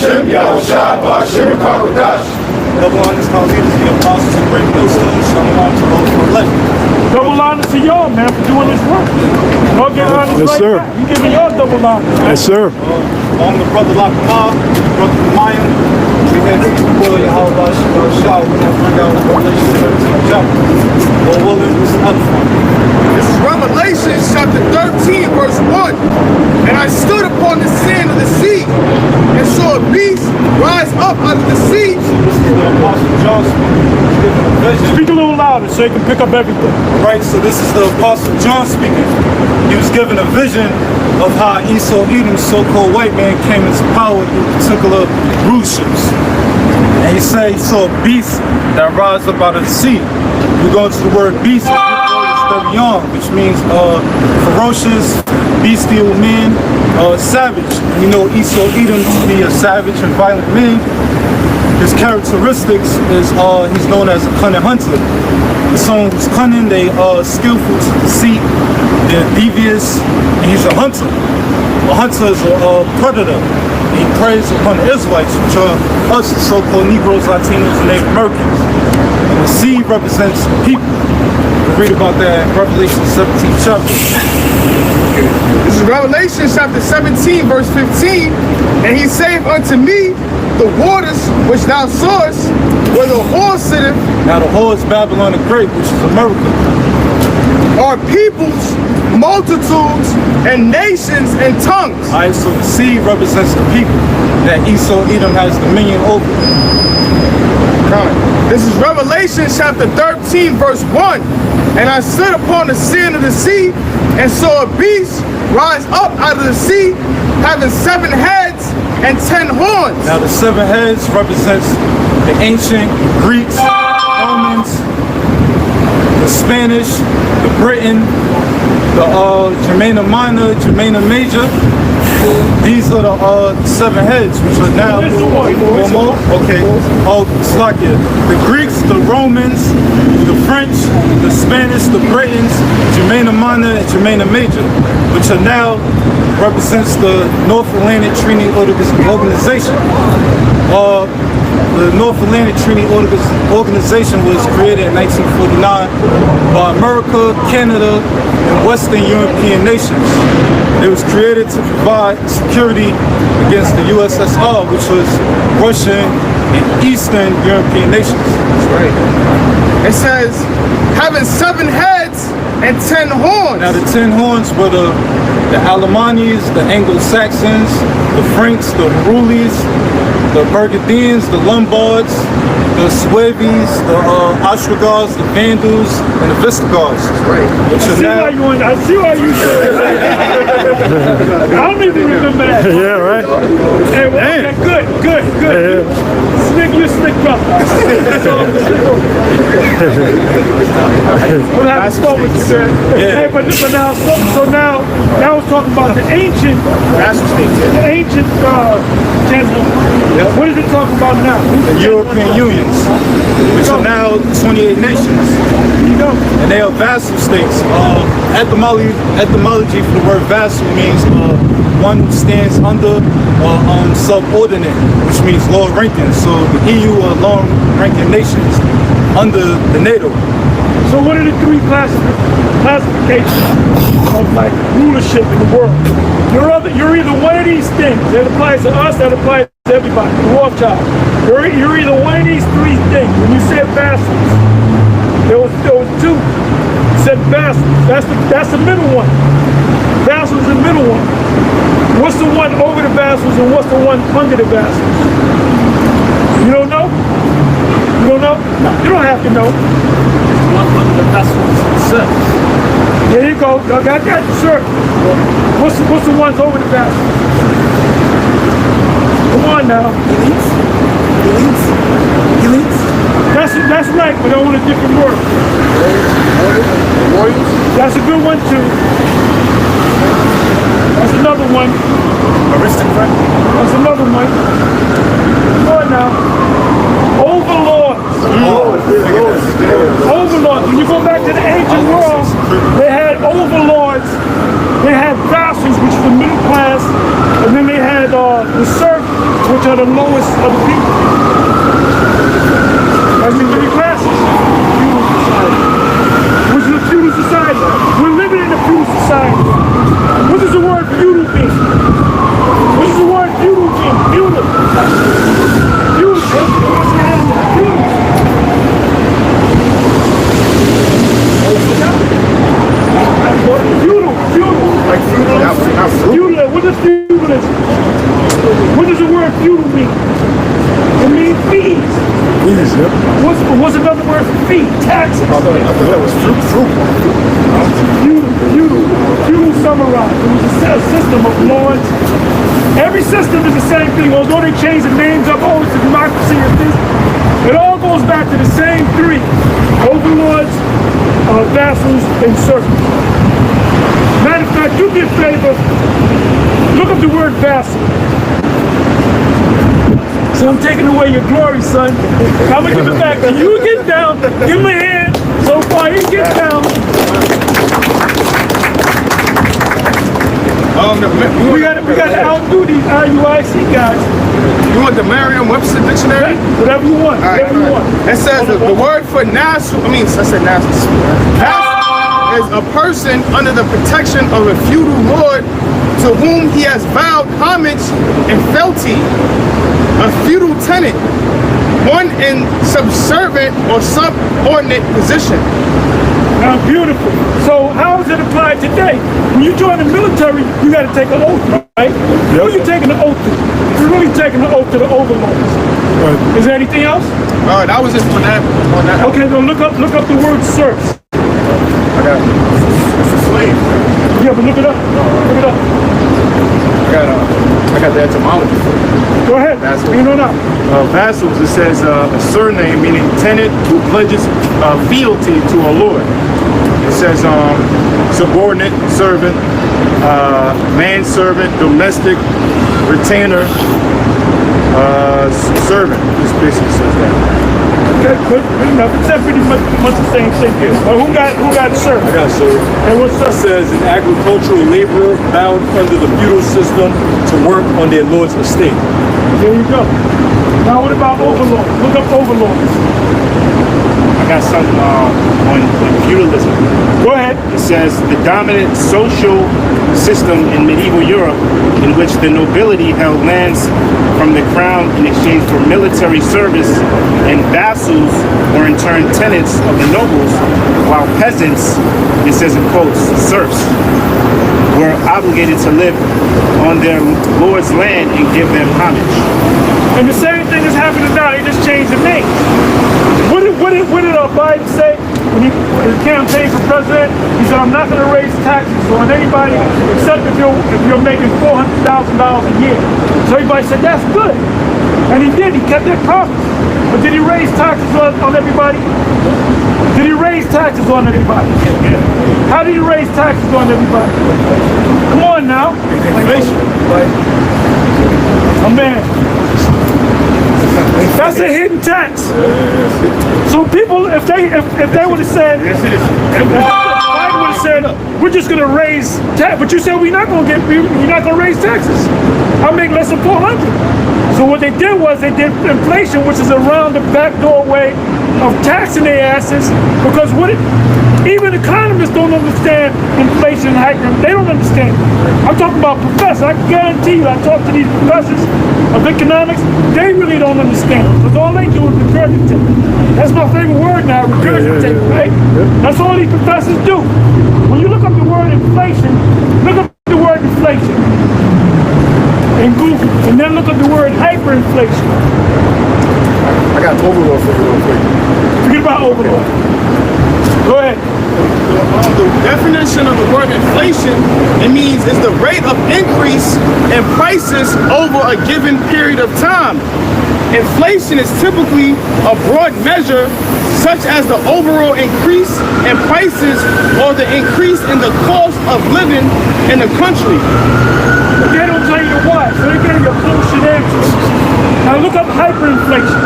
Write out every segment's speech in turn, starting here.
Hashem Yahushua Bashir Kakodash. Double honors to our leaders, the apostles and great millstones. Shalom to those who are elect. Double honors to y'all, man, for doing this work. Y'all get honors Yes, like sir. that. You giving y'all double honors. Yes, sir. On the brother Lakamah, brother Mayan, we had the boy Yahweh Shah, we're going to bring out Revelation 13 chapter. Lord willing, this is another one. This is Revelation chapter 13, verse 1. And I stood upon the sand of the sea, and saw a beast rise up out of the sea. This is the Apostle John speaking, giving a vision. Speak a little louder so you can pick up everything. Right, so this is the Apostle John speaking. He was given a vision of how Esau Edom, so-called white man, came into power through particular rulerships. And he said he saw a beast that rise up out of the sea. We go into the word beast, which means ferocious, bestial man, savage. You know Esau Edom to be a savage and violent man. His characteristics is he's known as a cunning hunter. Someone who's cunning, they are skillful to deceit, they're devious, and he's a hunter. A hunter is a predator. He preys upon the Israelites, which are us, the so-called Negroes, Latinos, and Native Americans. And the sea represents the people. We read about that in Revelation 17 chapter. This is Revelation chapter 17, verse 15. And he saith unto me, the waters which thou sawest, where the whore sitteth. Now the whore is Babylon the Great, which is America. Are peoples, multitudes, and nations, and tongues. Alright, so the sea represents the people that Esau Edom has dominion over. This is Revelation chapter 13, verse 1. And I stood upon the sand of the sea, and saw a beast rise up out of the sea, having 7 heads and 10 horns. Now the 7 heads represents the ancient Greeks, Romans, the Spanish, the Britain, the Germana Minor, Germana Major. These are the 7 heads, which are now more. Okay. Oh, Slovakia. The Greeks, the Romans, the French, the Spanish, the Britons, Germana Minor, and Germana Major, which are now represents the North Atlantic Treaty Organization. The North Atlantic Treaty Organization was created in 1949 by America, Canada, and Western European nations. It was created to provide security against the USSR, which was Russian and Eastern European nations. That's right. It says, having 7 heads and 10 horns. Now the 10 horns were the Alemanis, the Anglo-Saxons, the Franks, the Rulis, the Burgundians, the Lombards, the Sueves, the Ostrogoths, the Vandals, and the Visigoths. Right. I see why you said that. I don't even remember that. Yeah, right. Hey, well, okay, good. Slick, you slick brother. We'll have to start with you, sir. Hey, but now, so now we're talking about the ancient, gentlemen. Yep. What is it talking about now? The European unions, which are now 28 nations. And they are vassal states. Etymology for the word vassal means one who stands under or subordinate, which means lower ranking. So the EU are lower ranking nations under the NATO. So what are the 3 classifications of like rulership in the world? You're either one of these things that applies to us, that applies to everybody, the Rothschild. You're either one of these 3 things. When you said vassals, there was 2. You said vassals. That's the middle one. Vassals is the middle one. What's the one over the vassals and what's the one under the vassals? You don't know? You don't know? No. You don't have to know. One under the vassals itself. There you go. I got that, sir. What's the ones over the vassals? Come on now. Elites. That's right, but on a different word. Warriors. That's a good one too. That's another one. Aristocrat. That's another one. Come on now. Overlords. Overlords. When you go back to the ancient world, they had overlords. They had vassals, which was the middle class, and then they had the serfs, which which are the lowest of the people. That's the three classes. Feudal society. Which is a feudal society. We're living in a feudal society. What does the word feudal mean? What does the word feudal mean? Feudal. Feudal. Feudal. Feudal. Like feudal, not fruit. Feudal. What does feudalism? What does the word feudal mean? It means fees. Fees, yep. What's another word for fee? Taxes. I thought that was fruit. Feudal summarized. It was a system of lords. Every system is the same thing, although they change the names up, oh, it's a democracy and this. It all goes back to the same three: overlords, vassals, and servants. Matter of fact, do me a favor, look up the word vassal. So I'm taking away your glory, son. I'm gonna give it back to you. Get down, give him a hand. So far, he gets down. We got to outdo these IUIC guys. You want the Merriam-Webster dictionary? Whatever you want. Whatever you want. It says the word for nasu, I said nasu. Is a person under the protection of a feudal lord to whom he has vowed homage and fealty. A feudal tenant, one in subservient or subordinate position. Now, beautiful. So how is it applied today? When you join the military, you got to take an oath, right? Who are you taking the oath to? You're really taking the oath to the overlords. Right. Is there anything else? That was just on that. Okay, then look up the word serfs. I got it. It's a slave. Yeah, but look it up. Look it up. I got the etymology. Go ahead. You know now. Vassals, it says a surname meaning tenant who pledges fealty to a lord. It says subordinate, servant, manservant, domestic, retainer, servant. This basically says that. Okay, good enough. It's pretty much the same thing here. Who got served? I got served. And what's It says an agricultural laborer bound under the feudal system to work on their lord's estate. There you go. Now what about overlords? Look up overlords. I got something on feudalism. Go ahead. It says the dominant social system in medieval Europe in which the nobility held lands from the crown in exchange for military service, and vassals were in turn tenants of the nobles, while peasants, it says in quotes, serfs, were obligated to live on their lord's land and give them homage. And the same thing is happening now. They just changed the name. What did Biden say when he campaigned for president? He said, I'm not going to raise taxes on anybody except if you're making $400,000 a year. So everybody said, that's good. And he did. He kept that promise. But did he raise taxes on everybody? Did he raise taxes on everybody? How did he raise taxes on everybody? Come on now. Inflation. Oh, man. That's a hidden tax. So people, if they would have said, Biden would have said, we're just going to raise tax, but you said you're not going to raise taxes. I'll make less than 400. So what they did was they did inflation, which is around the backdoor way of taxing their asses, because even economists don't understand inflation and hyper. They don't understand it. I'm talking about professors. I can guarantee you, I talk to these professors of economics, they really don't understand it, because all they do is regurgitate. That's my favorite word now, regurgitate, right? That's all these professors do. When you look up the word inflation, look up the word inflation in Google, and then look up the word hyperinflation. I got overlord for you real quick. Forget about overlord. Go ahead. The definition of the word inflation, it means is the rate of increase in prices over a given period of time. Inflation is typically a broad measure such as the overall increase in prices or the increase in the cost of living in the country. But they don't tell you why, so they're getting a bullshit answer. Now look up hyperinflation.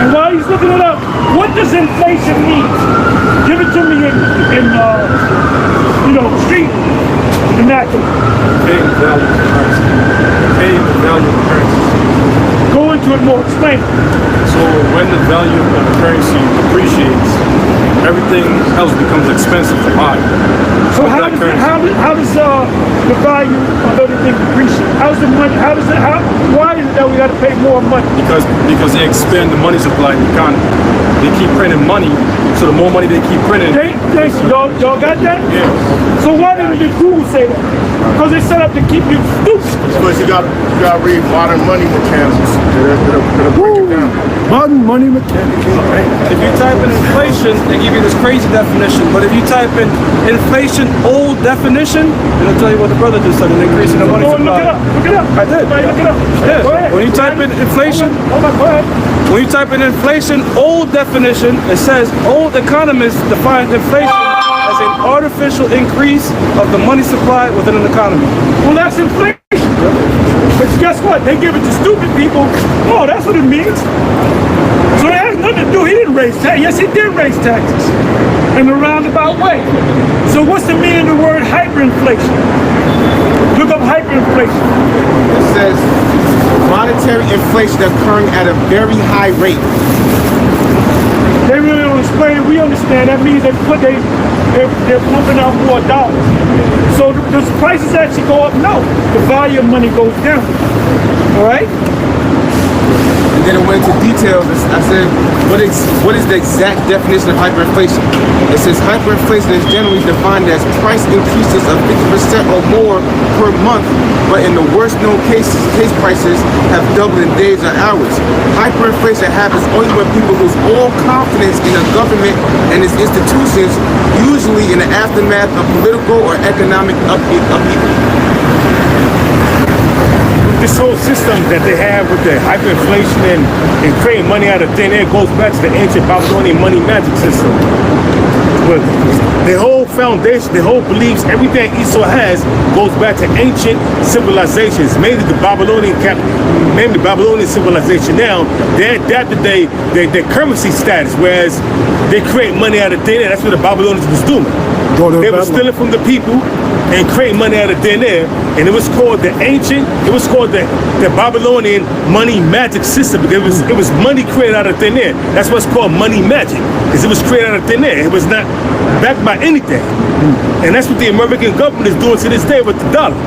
And while he's looking it up, what does inflation mean? Give it to me in street vernacular. Paying the value of currency. Paying the value of currency. more. Explain it. So when the value of the currency depreciates, everything else becomes expensive to buy. So With how that does, currency. how does the value of everything depreciate? How's the money? Why is it that we got to pay more money? Because they expand the money supply in the economy. They keep printing money, so the more money they keep printing. Thanks, y'all got that? Yeah. So why didn't the Google say that? Because they set up to keep you stupid. Because you gotta read Modern Money Mechanics. It'll break it down. Modern money mechanics. If you type in inflation, they give you this crazy definition. But if you type in inflation old definition, it'll tell you what the brother just said, an increase in the money Go and look supply. it up. Look it up. I did. Everybody look it up. Yeah. Go ahead. When you type in inflation, Hold on, go ahead. when you type in inflation old definition, it says old economists define inflation as an artificial increase of the money supply within an economy. Well, that's inflation. But guess what? They give it to stupid people. Oh, that's what it means. So that has nothing to do. He didn't raise taxes. Yes, he did raise taxes in a roundabout way. So what's the meaning of the word hyperinflation? Look up hyperinflation. It says monetary inflation occurring at a very high rate. They really don't explain it. We understand. That means they're pumping out more dollars. So does prices actually go up? No. The value of money goes down. All right? And then it went into details. I said, what is the exact definition of hyperinflation? It says hyperinflation is generally defined as price increases of 50% or more per month, but in the worst known cases, case prices have doubled in days or hours. Hyperinflation happens only when people lose all confidence in the government and its institutions, usually in the aftermath of political or economic upheaval. This whole system that they have with the hyperinflation and creating money out of thin air goes back to the ancient Babylonian money magic system. But the whole foundation, the whole beliefs, everything Esau has goes back to ancient civilizations, mainly the Babylonian civilization. Now they adapted their currency status, whereas they create money out of thin air. That's what the Babylonians was doing. They were stealing from the people and creating money out of thin air, and it was called the Babylonian money magic system, because it was money created out of thin air. That's what's called money magic, because it was created out of thin air. It was not backed by anything, and that's what the American government is doing to this day with the dollar.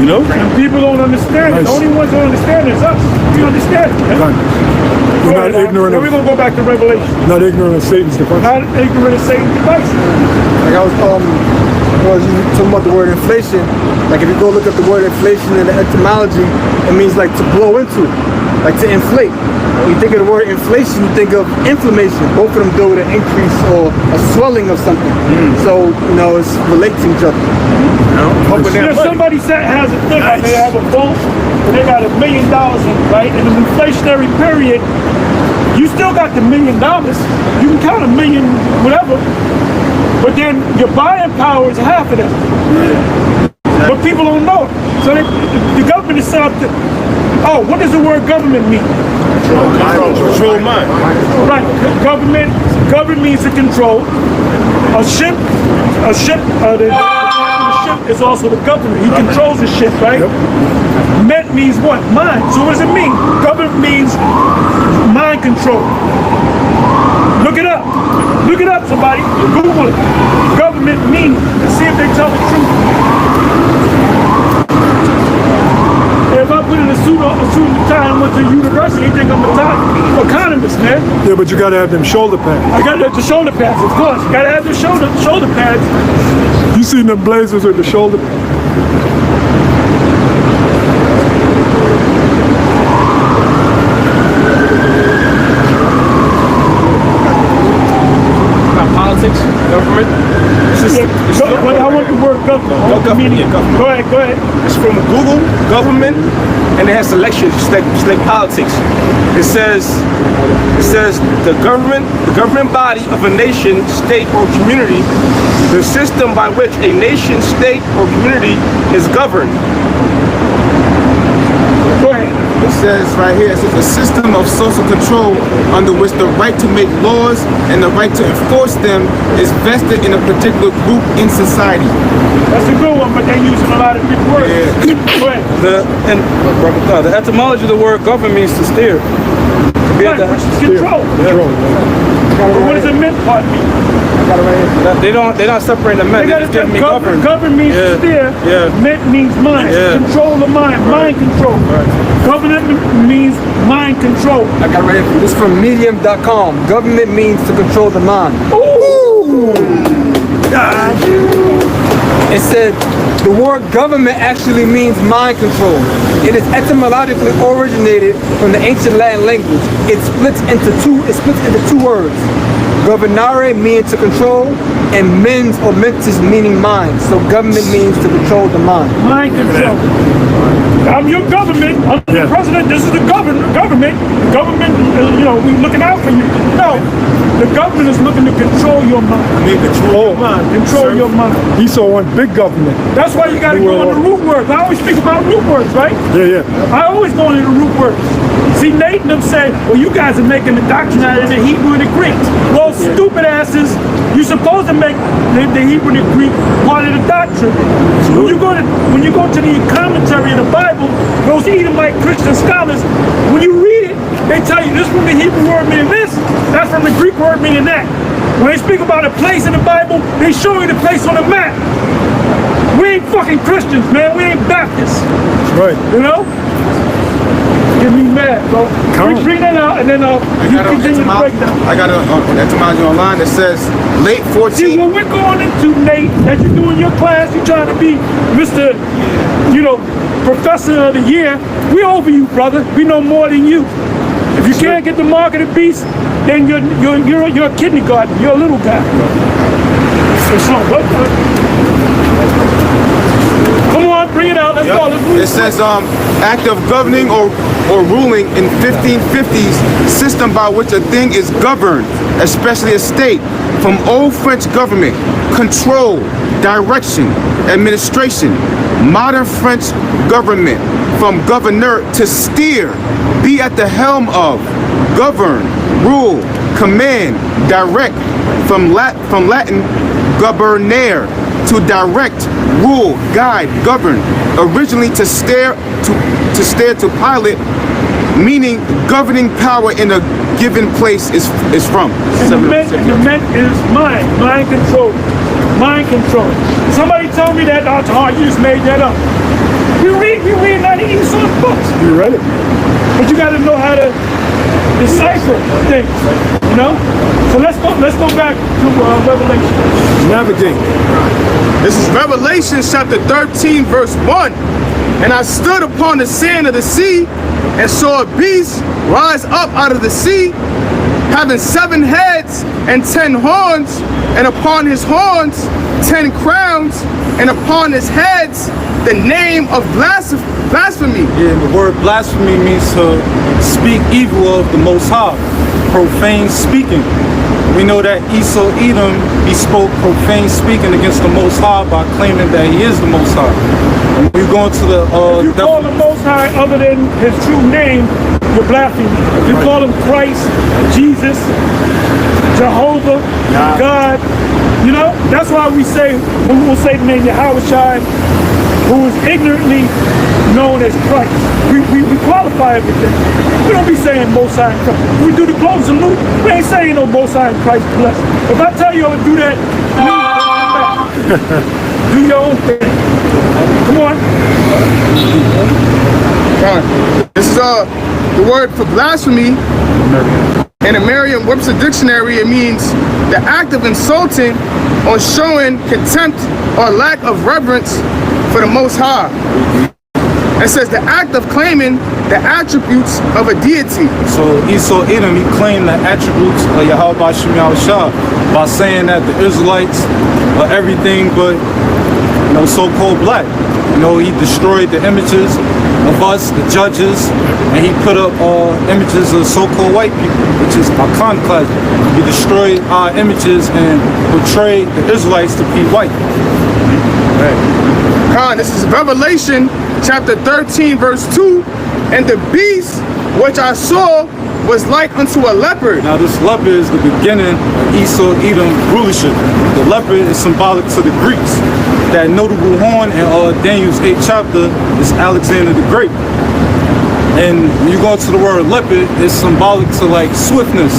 You know, And people don't understand it. The only ones who understand is us. We understand it. man. We're not ignorant Then we're going to go back to Revelation. not ignorant of Satan's device. Not ignorant of Satan's devices. Like I was you talking about the word inflation. Like if you go look up the word inflation in the etymology, it means like to blow into, like to inflate. When you think of the word inflation, you think of inflammation. Both of them deal with an increase or a swelling of something. So it's related to each other. If somebody has a thing, like they have a boat, and they got $1 million in, right? In an inflationary period, you still got the $1 million. You can count $1 million, whatever. But then your buying power is half of that. But people don't know it. So the government is set up to. Oh, what does the word government mean? control mind. Right. Government means to control. The ship is also the government. He controls the ship, right? Met means what? Mind. So what does it mean? Government means mind control. Look it up. Look it up, somebody. Google it. Government meaning. And see if they tell the truth. If I put in a suit and tie and went to university, they think I'm a top economist, man. Yeah, but you gotta have them shoulder pads. I got the shoulder pads, of course. You gotta have the shoulder pads. You seen them blazers with the shoulder pads? Politics, government. I want the word government. Go ahead. It's from Google, government, and it has selections just like politics. It says the government body of a nation, state, or community, the system by which a nation, state, or community is governed. Go ahead. It says right here, it says a system of social control under which the right to make laws and the right to enforce them is vested in a particular group in society. That's a good one, but they're using a lot of big words. Go ahead. The etymology of the word govern means to steer. To be Right, at the- which is control. But what does the mint part mean? They're not separating the men. They They're gotta just giving me govern. govern. Govern means Yeah. steer. Yeah. Mint means mind. Yeah. Control the mind. Mind control. Government means mind control. I got right here. This is from medium.com. Government means to control the mind. It said the word government actually means mind control. It is etymologically originated from the ancient Latin language. It splits into two words. Governare meaning to control, and mens or mentis meaning mind. So government means to control the mind. Mind control. I'm your government. I'm the president. This is the government. Government, we looking out for you. No, the government is looking to control your mind. Control. Control your mind. Esau want big government. That's why you got to go on the root words. I always speak about root words, right? Yeah. I always go into the root words. See, Nate and them say, well, you guys are making the doctrine out of the Hebrew and the Greek. Well, stupid asses, you're supposed to make the Hebrew and the Greek part of the doctrine. So when you go to the commentary of the Bible, those Edomite Christian scholars, when you read it, they tell you this from the Hebrew word meaning this, that's from the Greek word meaning that. When they speak about a place in the Bible, they show you the place on the map. We ain't fucking Christians, man. We ain't Baptists. Right. You know? Get me mad, bro. Bring that out, and then you continue to break down. I got an etymology online that says late See, 14th. what we're going into, Nate, as you do in your class, you're trying to be Mr., Professor of the Year. We over you, brother. We know more than you. If you can't get the mark of the beast, then you're a kindergarten. You're a little guy. So what? Come on, bring it out. Let's go. Let's move. It says act of governing or ruling in 1550s system by which a thing is governed, especially a state, from old French government, control, direction, administration, modern French government, from governor to steer, be at the helm of, govern, rule, command, direct, from Latin governare, to direct, rule, guide, govern, originally to steer to pilot, meaning governing power in a given place is from. And the men is mind control. Mind control. Somebody told me that, you just made that up. We read out of Esau's books. You read it? But you got to know how to decipher things, you know? So let's go back to Revelation. Navigate. This is Revelation chapter 13, verse 1. And I stood upon the sand of the sea and saw a beast rise up out of the sea, having 7 heads and 10 horns, and upon his horns 10 crowns, and upon his heads the name of blasphemy. Yeah, the word blasphemy means to speak evil of the Most High, profane speaking. We know that Esau Edom, he spoke profane speaking against the Most High by claiming that he is the Most High. And when you go into the If you call the Most High other than his true name, you're blaspheming. If you call him Christ, Jesus, Jehovah, God, that's why we say, when we'll say the name Yahushua, who is ignorantly known as Christ. We qualify everything. We don't be saying Most High and Christ. We do the close salute. We ain't saying no Most High and Christ bless. If I tell you to do that, do your own thing. Come on. This is the word for blasphemy. In a Merriam-Webster dictionary, it means the act of insulting or showing contempt or lack of reverence for the Most High. It says the act of claiming the attributes of a deity. So Esau Edom, he claimed the attributes of Yahweh Shem Yahushua by saying that the Israelites are everything but, so-called black. He destroyed the images of us, the judges, and he put up images of so-called white people, which is iconoclasm. He destroyed our images and portrayed the Israelites to be white. This is Revelation chapter 13, verse 2. And the beast which I saw was like unto a leopard. Now this leopard is the beginning of Esau Edom rulership. The leopard is symbolic to the Greeks. That notable horn in Daniel's 8th chapter is Alexander the Great. And when you go to the word leopard, it's symbolic to like swiftness.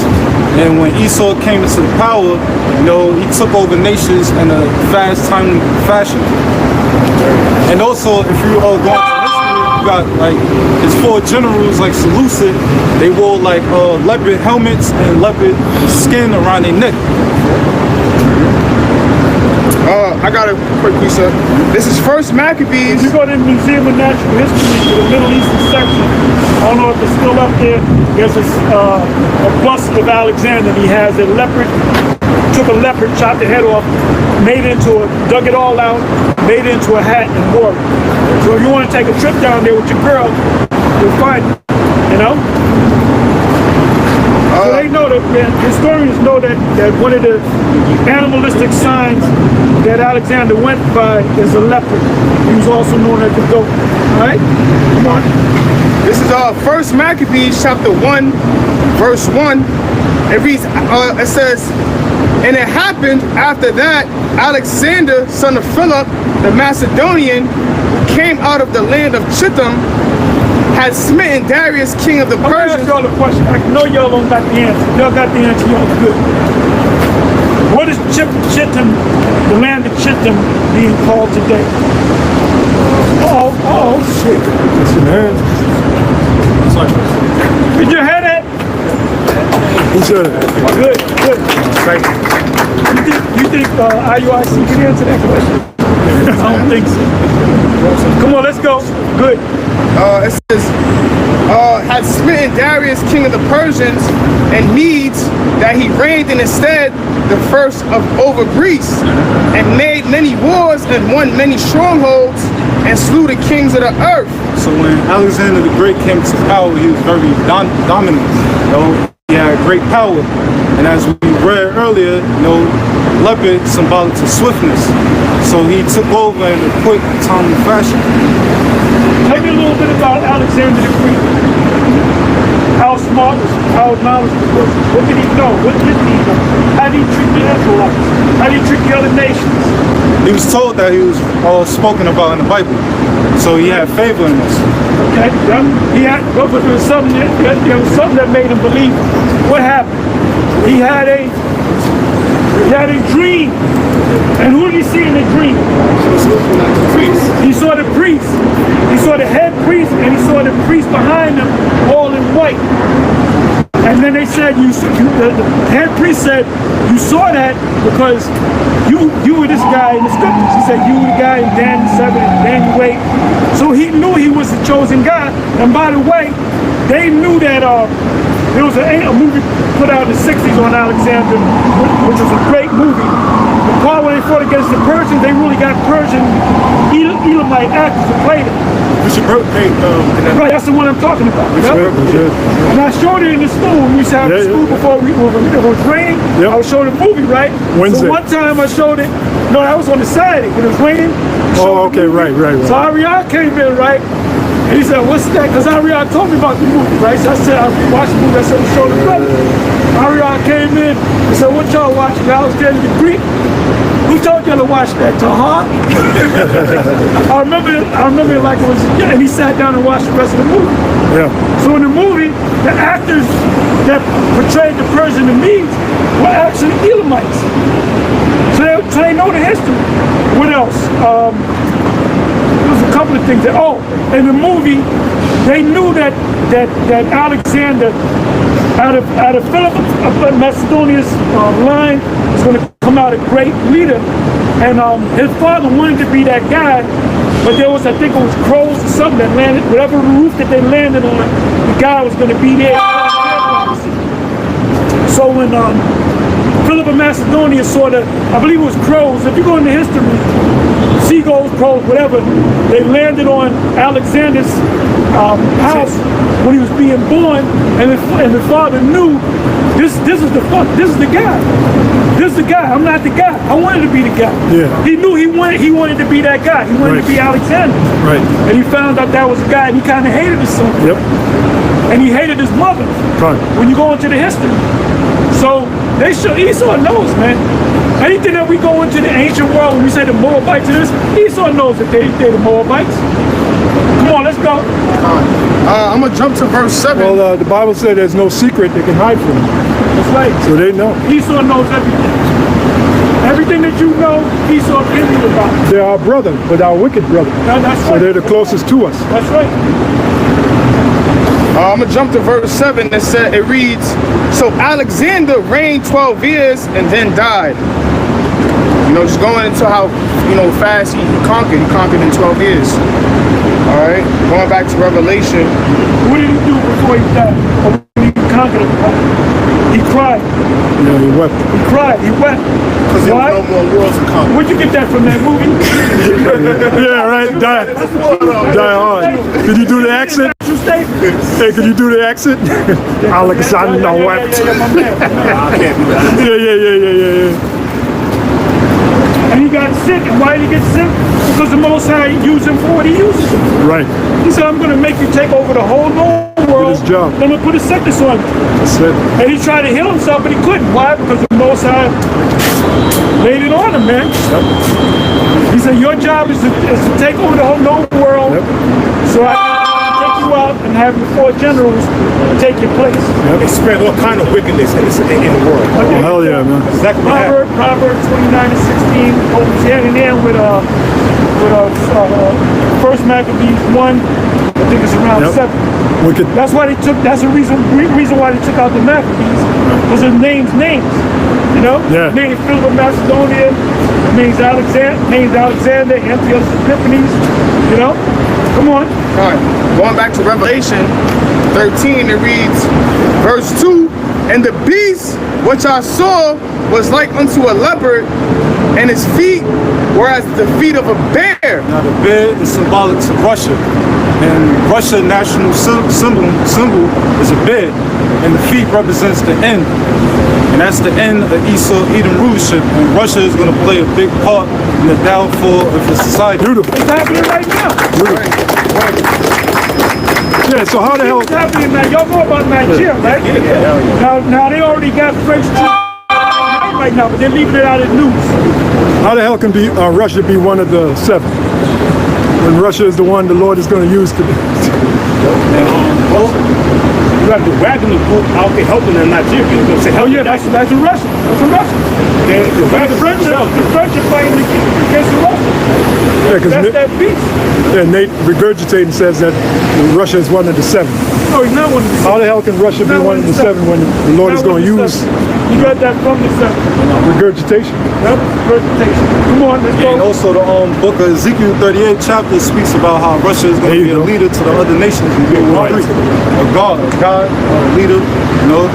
And when Esau came into the power, you know, he took over nations in a fast, timely fashion. And also, if you go into history, you got like his 4 generals like Seleucid. They wore like leopard helmets and leopard skin around their neck. I got a quick piece up. This is First Maccabees. If you go to the Museum of Natural History, to the Middle Eastern section, I don't know if it's still up there, there's a bust of Alexander. He has a leopard, took a leopard, chopped the head off, dug it all out, made it into a hat and wore it. So if you want to take a trip down there with your girl, you'll find it, you know? So they know that, historians know that one of the animalistic signs that Alexander went by is a leopard. He was also known as the goat. All right? Come on. This is First Maccabees chapter 1, verse 1. It reads, it says, and it happened after that Alexander, son of Philip, the Macedonian, who came out of the land of Chittim, had smitten Darius, king of the I'm going to ask Persians. y'all a question. I know y'all don't got the answer. Y'all got the answer. Y'all good. What is Chittim, the land of Chittim, being called today? Oh, shit. It's in hand. Did you hear that? Who said it? Good. You think IUIC can answer that question? I don't think so. Come on, let's go. Good. It says, had smitten Darius, king of the Persians, and Medes, that he reigned in his stead the first of over Greece, and made many wars and won many strongholds, and slew the kings of the earth. So when Alexander the Great came to power, he was very dominant. You know, he had great power. And as we read earlier, you know, leopard symbolic to swiftness. So he took over in a quick, timely fashion. Tell me a little bit about Alexander the Great. How smart was he? How knowledgeable was he? What did he know? What didn't he know? How did he treat the Israelites? How did he treat the other nations? He was told that he was all spoken about in the Bible. So he had favor in this. Okay, he had, but there was something that made him believe. What happened? He had a dream. And who did he see in the dream? He saw the priest. He saw the head priest, and he saw the priest behind him, all in white. And then they said, the head priest said, you saw that because you were this guy in the scriptures. He said, you were the guy in Daniel 7 and Daniel 8. So he knew he was the chosen guy. And by the way, they knew that there was a movie put out in the 60s on Alexander, which was a great movie. The part when they fought against the Persians, they really got Persian Elamite actors to play it. Right, that's the one I'm talking about. Yep. And I showed it in the school. We used to have the school before it was raining. I was showing the movie, right? Wednesday. So one time I showed it. No, that was on the Saturday when it was raining. Oh, okay, right. So Ariel came in, right? And he said, what's that? Because Ariel told me about the movie, right? So I said, I watched the movie. I said, we showed the brother. Ariel came in and said, what y'all watching? Alexander the Greek? Who told y'all to watch that? Tahar? I remember it like it was, and he sat down and watched the rest of the movie. Yeah. So in the movie, the actors that portrayed the Persian and Medes were actually Elamites. So they know the history. What else? There's a couple of things. In the movie, they knew that Alexander, out of Philip of Macedonia's line, was going to come out a great leader. And his father wanted to be that guy, but there was, I think it was crows or something that landed, whatever roof that they landed on, the guy was going to be there. So when Philip of Macedonia saw the, I believe it was crows, if you go into history, seagulls, crows, whatever, they landed on Alexander's house when he was being born, and the father knew this is the guy. This is the guy. I'm not the guy. I wanted to be the guy. Yeah. He knew he wanted to be that guy. He wanted to be Alexander. Right. And he found out that was a guy, and he kind of hated his son. Yep. And he hated his mother. Right. When you go into the history. So they show Esau knows, man. Anything that we go into the ancient world, when we say the Moabites and this, Esau knows that they're the Moabites. Come on, let's go. I'm gonna jump to verse 7. Well, the Bible said there's no secret they can hide from you. That's right. So they know. Esau knows everything. Everything that you know, Esau tells you about. They're our brother, but our wicked brother. That's So right. they're the closest to us. That's right. I'm gonna jump to verse 7 that said it reads, so Alexander reigned 12 years and then died. You know, just going into how, you know, fast he conquered. He conquered in 12 years. All right, going back to Revelation. What did he do before he died? Or when he conquered him? He cried. Yeah, he wept. He cried. He wept. Because there Why? were no more worlds to come. Where'd you get that from, that movie? Yeah, right. Die hard. Could you do the accent? True statement. Hey, could you do the accent? Alexander wept. Yeah, my man. I can't do that. Yeah. And he got sick. And why did he get sick? Because the Most High used him for what he uses him. Right. He said, I'm going to make you take over the whole known world. his job. I'm going to put a sickness on you. That's it. And he tried to heal himself, but he couldn't. Why? Because the Most High laid it on him, man. He said, your job is to take over the whole known world. So I can take you out and have your 4 generals take your place. They spread all kind of wickedness in the world. Oh, hell yeah, man. Exactly what happened. Proverbs 29 and 16 goes hand in hand with First Maccabees 1. I think it's around 7. Wicked. That's why they took. That's the reason why they took out the Maccabees, because it names. You know. Yeah. Named Philip of Macedonia. It means Alexander. Antiochus Epiphanes. You know. Come on. All right, going back to Revelation 13, it reads, verse 2, and the beast which I saw was like unto a leopard, and his feet were as the feet of a bear. Now the bear is symbolic to Russia, and Russia's national symbol is a bear, and the feet represents the end, and that's the end of Esau-Edom rulership, and Russia is going to play a big part in the downfall of the society. Beautiful. It's happening right now. Yeah, so how the hell... It's happening now. Y'all know about Nigeria, right? Now they already got French troops right now, but they're leaving it out of the news. How the hell can Russia be one of the 7? When Russia is the one the Lord is going to use to... You got the Wagner group out there helping the Nigerians. They'll say, Oh yeah, that's a Russian. That's a Russian. The French are fighting against the Russians. Yeah, That's that beast. yeah, Nate regurgitating says that Russia is one of the 7. No, he's not one of the How the hell can Russia be one of the 7 when the Lord is going to use You got that from the 7. regurgitation? Yep, regurgitation. Come on, let's And go. also the book of Ezekiel 38 chapter speaks about how Russia is going There to you be a go. leader to the other nations in World War III. A leader, you know,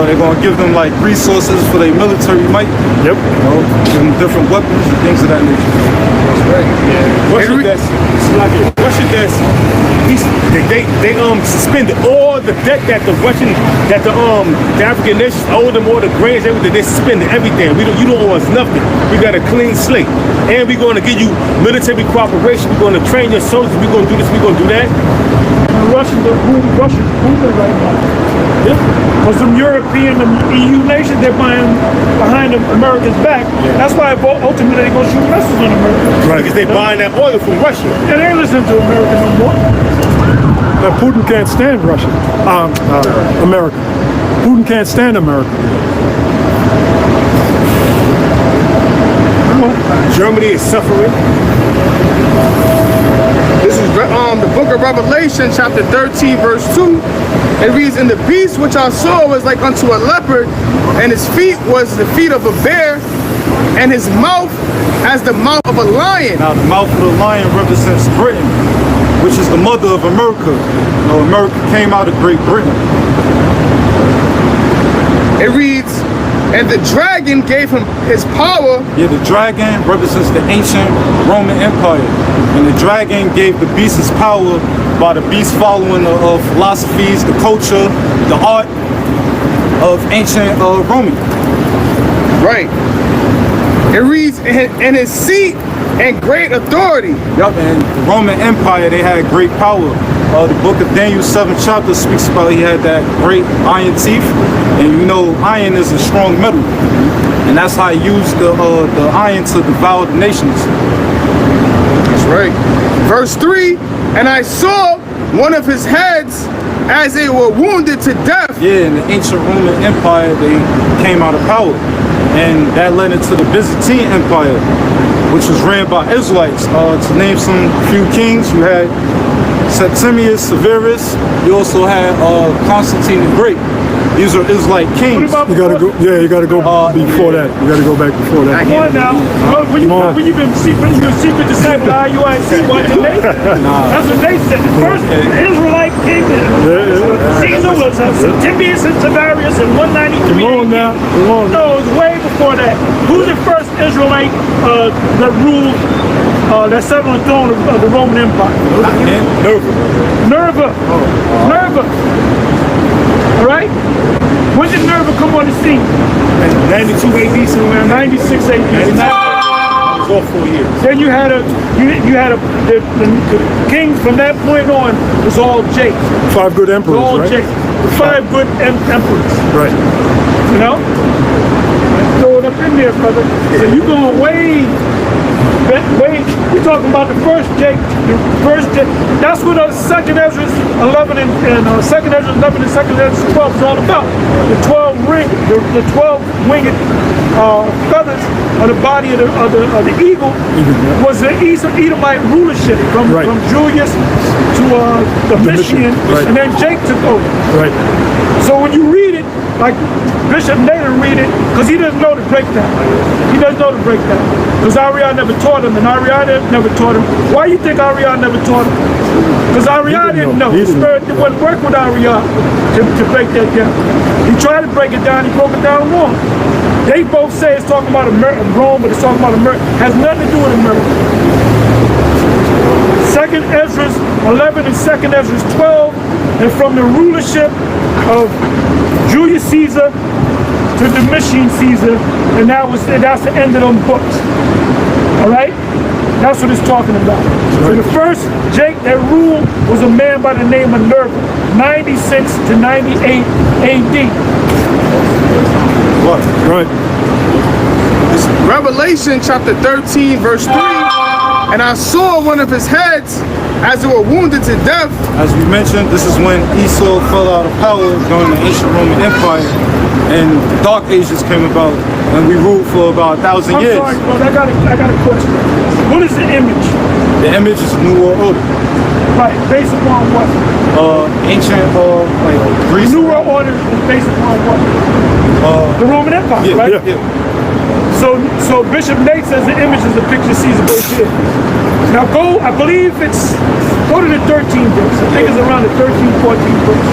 they're going to give them like resources for their military might, Yep. you know, give them different weapons and things of that nature. Russia does. They suspended all the debt that the African nations owe them, all the grains, everything. They suspended everything. You don't owe us nothing. We got a clean slate, and we're going to give you military cooperation. We're going to train your soldiers. We're going to do this. We're going to do that. The Russians are booming right now. Because some European and EU nations, they're buying behind America's back. That's why ultimately they're going to shoot missiles on America. Right. Because they're buying that oil from Russia. And they ain't listening to America no more. Now, Putin can't stand Russia. America. Putin can't stand America. Germany is suffering. This is the book of Revelation, chapter 13, verse 2. It reads, and the beast which I saw was like unto a leopard, and his feet was the feet of a bear, and his mouth as the mouth of a lion. Now the mouth of the lion represents Britain, which is the mother of America. You know, America came out of Great Britain. It reads, And the dragon gave him his power. Yeah, the dragon represents the ancient Roman Empire. And the dragon gave the beast his power by the beast following the philosophies, the culture, the art of ancient Roman. Right. It reads, in his seat and great authority. Yup, and the Roman Empire, they had great power. The book of Daniel 7th chapter speaks about he had that great iron teeth. And you know, iron is a strong metal. And that's how he used the iron to devour the nations. That's right. Verse 3, and I saw one of his heads as they were wounded to death. Yeah, in the ancient Roman Empire, they came out of power. And that led into the Byzantine Empire, which was ran by Israelites. To name some few kings, you had Septimius Severus. You also had Constantine the Great. These are Israelite kings. You gotta go. Yeah, you gotta go before that. You gotta go back before that. Come on now. When you've been secret disciple of IUIC, watching Nathan. That's what they said. The first Israelite king, Caesar was Septimius and Severus in 193. Come on now. Come on. No, it was way before that. Who's the first Israelite that ruled, that sat on the throne of the Roman Empire? Nerva. Nerva. All right? When did Nerva come on the scene? 92 AD, somewhere around 96 AD. that was all 4 years. Then you had the kings from that point on was all Jake. 5 good emperors, All right? Jake. The 5 good emperors. Right. You know? Throw it up in there, brother. So you going way. We're talking about the first Jake. That's what Second Ezra 11 and Second Ezra 11 and Second Ezra 12 is all about. The 12 winged feathers on the body of the eagle was the Edomite rulership from Julius to Domitian, and then Jake took over. Right. So when you read it, like Bishop Nathan read it, because he doesn't know the breakdown. He doesn't know the breakdown. Because Ariana never taught him, and Ariana never taught him. Why you think Ariana never taught him? Because Ariana didn't know. The Spirit wouldn't work with Ariana to break that down. He tried to break it down, he broke it down wrong. They both say it's talking about Rome, but it's talking about America. Has nothing to do with America. Second Ezra 11 and Second Ezra 12, and from the rulership of Julius Caesar to Domitian Caesar, and that's the end of them books. All right, that's what it's talking about. So the first Jake that ruled was a man by the name of Nerva, 96 to 98 AD. What? Right. Revelation chapter 13, verse 3. And I saw one of his heads as they were wounded to death. As we mentioned, this is when Esau fell out of power during the ancient Roman Empire, and the Dark Ages came about, and we ruled for about 1,000 years. I'm sorry, brother, I got a question. What is the image? The image is New World Order. Right, based upon what? Ancient, like Greece. New World Order is based upon what? The Roman Empire, Yeah, right? yeah. So Bishop Nate says the image is a picture of Caesar Borgia. Now go to the 13th verse. I think it's around the 13th, 14th verse.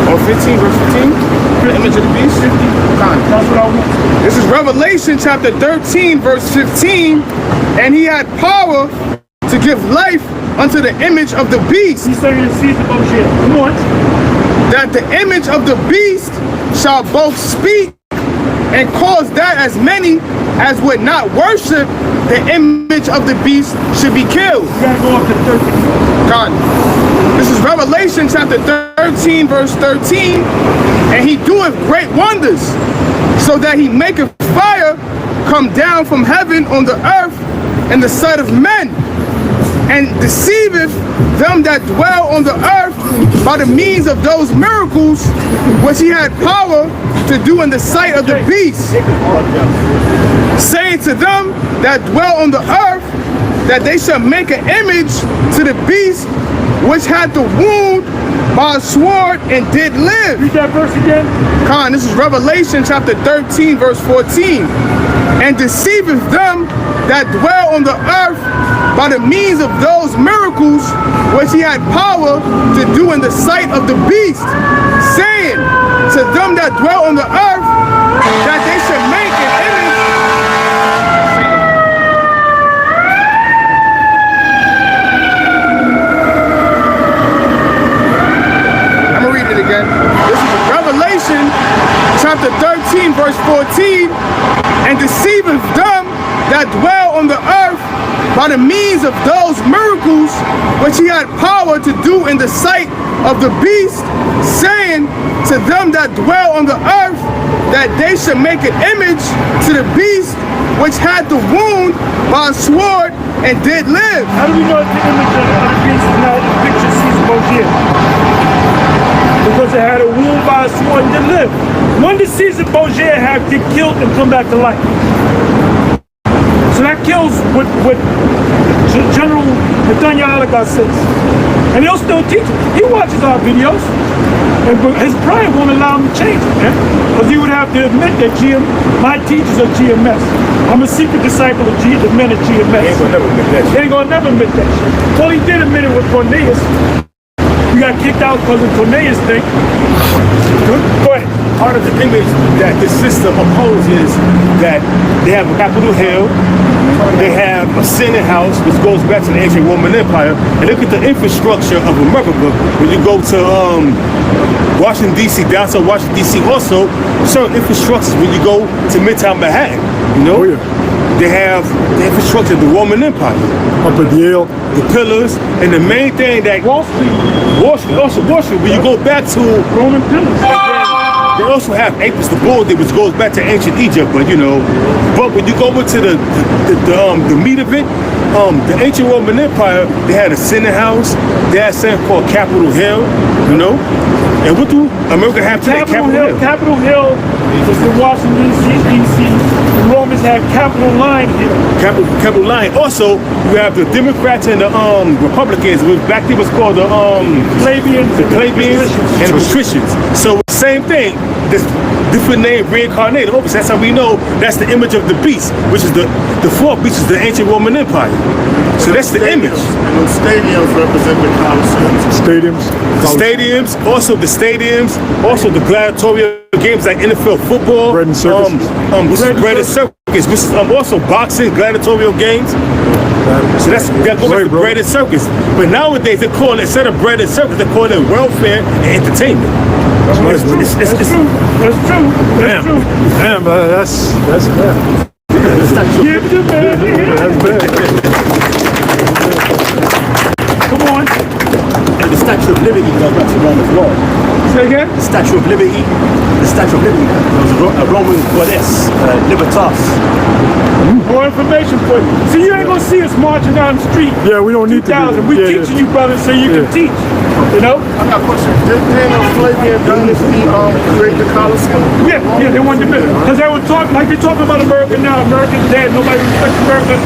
Or 15, verse 15. The image of the beast. 15. That's what I want. This is Revelation chapter 13, verse 15. And he had power to give life unto the image of the beast. He's saying it's Caesar Borgia. Come on. That the image of the beast shall both speak and cause that as many as would not worship the image of the beast should be killed. You gotta go up to 13. God. This is Revelation chapter 13, verse 13. And he doeth great wonders, so that he maketh fire come down from heaven on the earth in the sight of men, and deceiveth them that dwell on the earth by the means of those miracles which he had power to do in the sight of the beast, saying to them that dwell on the earth that they shall make an image to the beast which had the wound by a sword and did live. Read that verse again. Con, this is Revelation chapter 13, verse 14. And deceiveth them that dwell on the earth by the means of those miracles miracles which he had power to do in the sight of the beast, saying to them that dwell on the earth that they should make an image. I'm gonna read it again. This is Revelation chapter 13, verse 14. And deceiveth them that dwell on the earth by the means of those miracles which he had power to do in the sight of the beast, saying to them that dwell on the earth that they should make an image to the beast which had the wound by a sword and did live. How do we know the image of the beast is not the picture Caesar Borgia? Because it had a wound by a sword and did live. When did Caesar Borgia get killed and come back to life? So that kills what General Nathaniel Alaga says. And he'll still teach it. He watches our videos. And his pride won't allow him to change it, man. Because he would have to admit that my teachers are GMS. I'm a secret disciple of the men at GMS. They ain't gonna never admit that shit. They ain't gonna never admit that shit. Well, he did admit it with Cornelius. We got kicked out because of Cornelius thing. Go ahead. Part of the image that this system opposes that they have a Capitol Hill, they have a Senate House, which goes back to the ancient Roman Empire, and look at the infrastructure of America. When you go to Washington D.C., downtown Washington D.C., also certain infrastructures when you go to Midtown Manhattan. You know, they have the infrastructure of the Roman Empire. Up at Yale. The pillars, and the main thing that Wall Street. Wall Street, when you go back to Roman pillars. they also have Apis the bull, which goes back to ancient Egypt, but when you go into the meat of it, the ancient Roman Empire, they had a Senate House, they had something called Capitol Hill, and what do America have today? Capitol Hill was in Washington D.C. The Romans had Capitol Line here. Capitol Line. Also, you have the Democrats and the Republicans. Back then was called the Flavians and the Patricians. So same thing. This different name reincarnated. Obviously, that's how we know that's the image of the beast, which is the fourth beast is the ancient Roman Empire. So that's the image. And those stadiums represent the Colosseum. Stadiums. Also the gladiatorial games like NFL football. Bread and circus. Bread and circus, which is also boxing, gladiatorial games. So that goes back to bread and circus. But nowadays they call it, instead of bread and circus, they call it welfare and entertainment. That's true. Damn, that's bad. Give the man the hand. That's bad. Come on. And the Statue of Liberty goes back to Rome as well. Say again? The Statue of Liberty. There was a Roman goddess, Libertas. More information for you. See, you ain't gonna see us marching down the street. Yeah, we don't need to do that. We Yeah, teaching you, brother, so you can teach. You know? I got a question. Didn't Flavian dynasty create the Colosseum? Yeah, they wanted to build it. Because they were talking, like they're talking about America now. America's dead. Nobody respects America.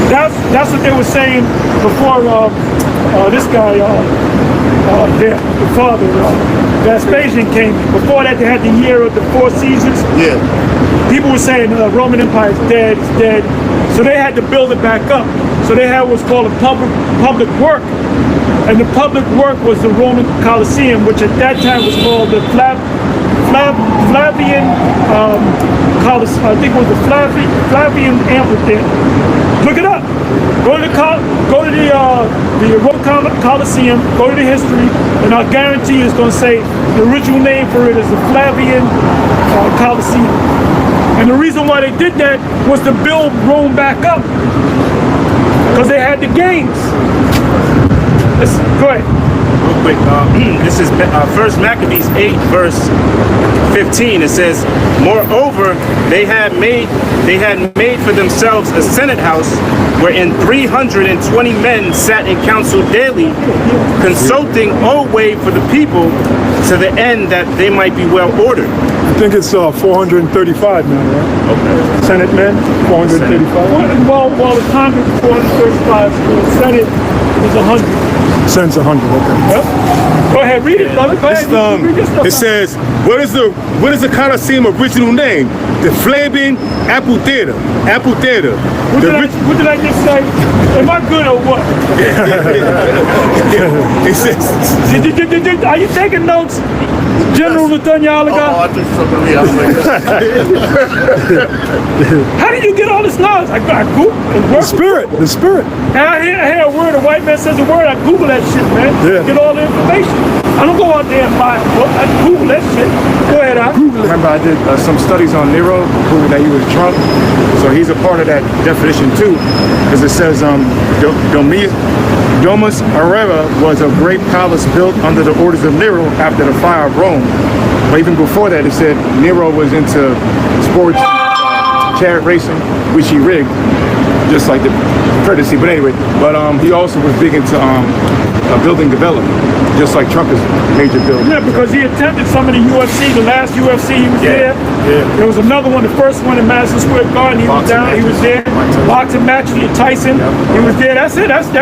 That's what they were saying before this guy, the father, Vespasian came. Before that, they had the year of the 4 seasons. Yeah. People were saying the Roman Empire is dead, it's dead. So they had to build it back up. So they had what's called a public work. And the public work was the Roman Colosseum, which at that time was called the Flavian Colosseum. I think it was the Flavian Amphitheater. Look it up. Go to the Roman Colosseum, go to the history, and I'll guarantee you it's going to say the original name for it is the Flavian Colosseum. And the reason why they did that was to build Rome back up, because they had the games. Go ahead. Real quick, this is 1 Maccabees 8, verse 15. It says, moreover, they had made for themselves a senate house wherein 320 men sat in council daily, consulting always for the people, to the end that they might be well ordered. I think it's 435 now, right? Okay. Senate men, 435. Well, the Congress is 435, so the Senate is 100. Senate's 100, okay. Yep. Go ahead, read it, brother. Go ahead. Read your stuff It out. says, what is the Colosseum original name? The Flaming Amphitheater. Amphitheater. What did I just say? Am I good or what? It says, Are you taking notes, General Netanyahu? I took something to me. I was like, How did you get all this knowledge? I Google The spirit. The spirit. And I hear a word, a white man says a word, I Google that shit, man. Yeah. Get all the information. I don't go out there and buy a book. I Google that shit. Go ahead, I Google it. Remember, I did some studies on Nero, proving that he was drunk. So he's a part of that definition too, because it says Domus Aurea was a great palace built under the orders of Nero after the fire of Rome. But even before that, it said Nero was into sports, chariot racing, which he rigged, just like the courtesy. But anyway, he also was big into building development, just like Trump is a major builder. Yeah, because he attended some of the UFC, the last UFC he was there. Yeah. There was another one, the first one in Madison Square Garden, he was down, he was there. Boxing match, Tyson, he was there. That's it, that's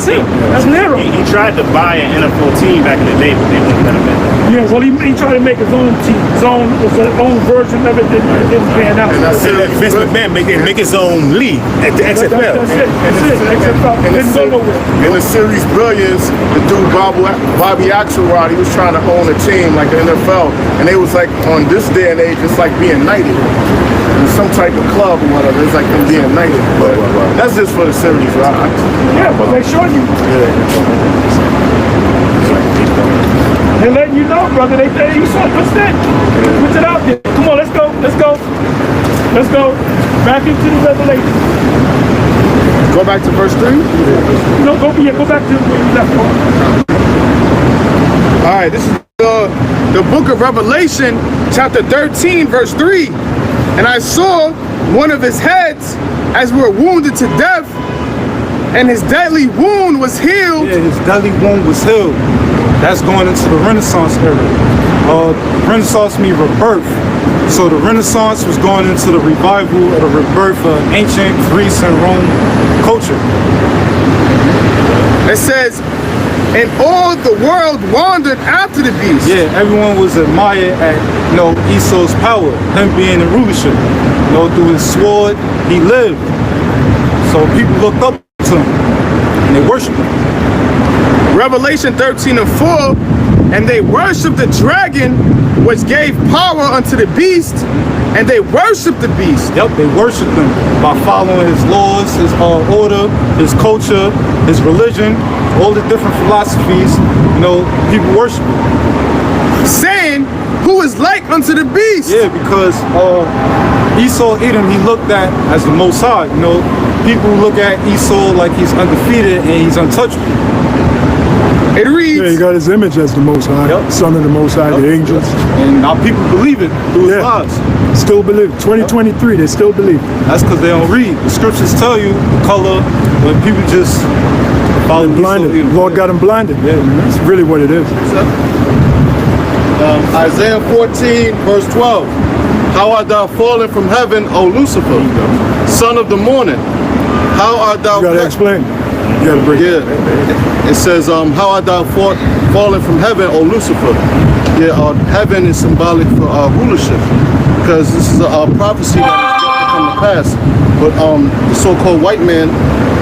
it. That's Nero. He tried to buy an NFL team back in the day, but they wouldn't let him in. Yeah, well, he tried to make his own team, his own version of it, didn't pan out. Vince McMahon make his own league at the XFL. That's it. XFL. Didn't go nowhere. in the series Billions, the dude Bobby Axelrod, he was trying to own a team like the NFL, and they was like, on this day and age, it's like being knighted. In some type of club or whatever, it's like them being knighted. But that's just for the series, right? Yeah, but they showed you. They're letting you know, brother. You saw it. What's that? What's it out there? Come on, let's go. Back into the Revelation. Go back to verse 3. No, go back to where you left off. All right, this is the book of Revelation, chapter 13, verse 3. And I saw one of his heads as we were wounded to death, and his deadly wound was healed. Yeah, his deadly wound was healed. That's going into the Renaissance era. Renaissance means rebirth. So the Renaissance was going into the revival or the rebirth of ancient Greece and Rome culture. It says, and all the world wandered after the beast. Yeah, everyone was admired at, Esau's power, him being in rulership. Through his sword, he lived. So people looked up to him and they worshiped him. Revelation 13 and 4, and they worshiped the dragon, which gave power unto the beast, and they worshiped the beast. Yep, they worshiped him by following his laws, his order, his culture, his religion, all the different philosophies. People worship him. Saying, who is like unto the beast? Yeah, because Esau Edom, he looked at as the Most High. People look at Esau like he's undefeated and he's untouchable. It reads, Yeah, he got his image as the Most High, Yep. Son of the Most High, the angels. And now people believe it through his lives. Still believe. 2023, they still believe. That's because they don't read. The scriptures tell you the color, but people just follow Blinded. Esau Edom. Lord got him blinded. Yeah, that's really what it is. Isaiah 14, verse 12. How art thou fallen from heaven, O Lucifer, son of the morning? How art thou... You gotta explain. You gotta break it. Yeah. It says, how art thou fallen from heaven, O Lucifer? Yeah, heaven is symbolic for rulership, because this is a prophecy that is yet to come to pass. But the so-called white man,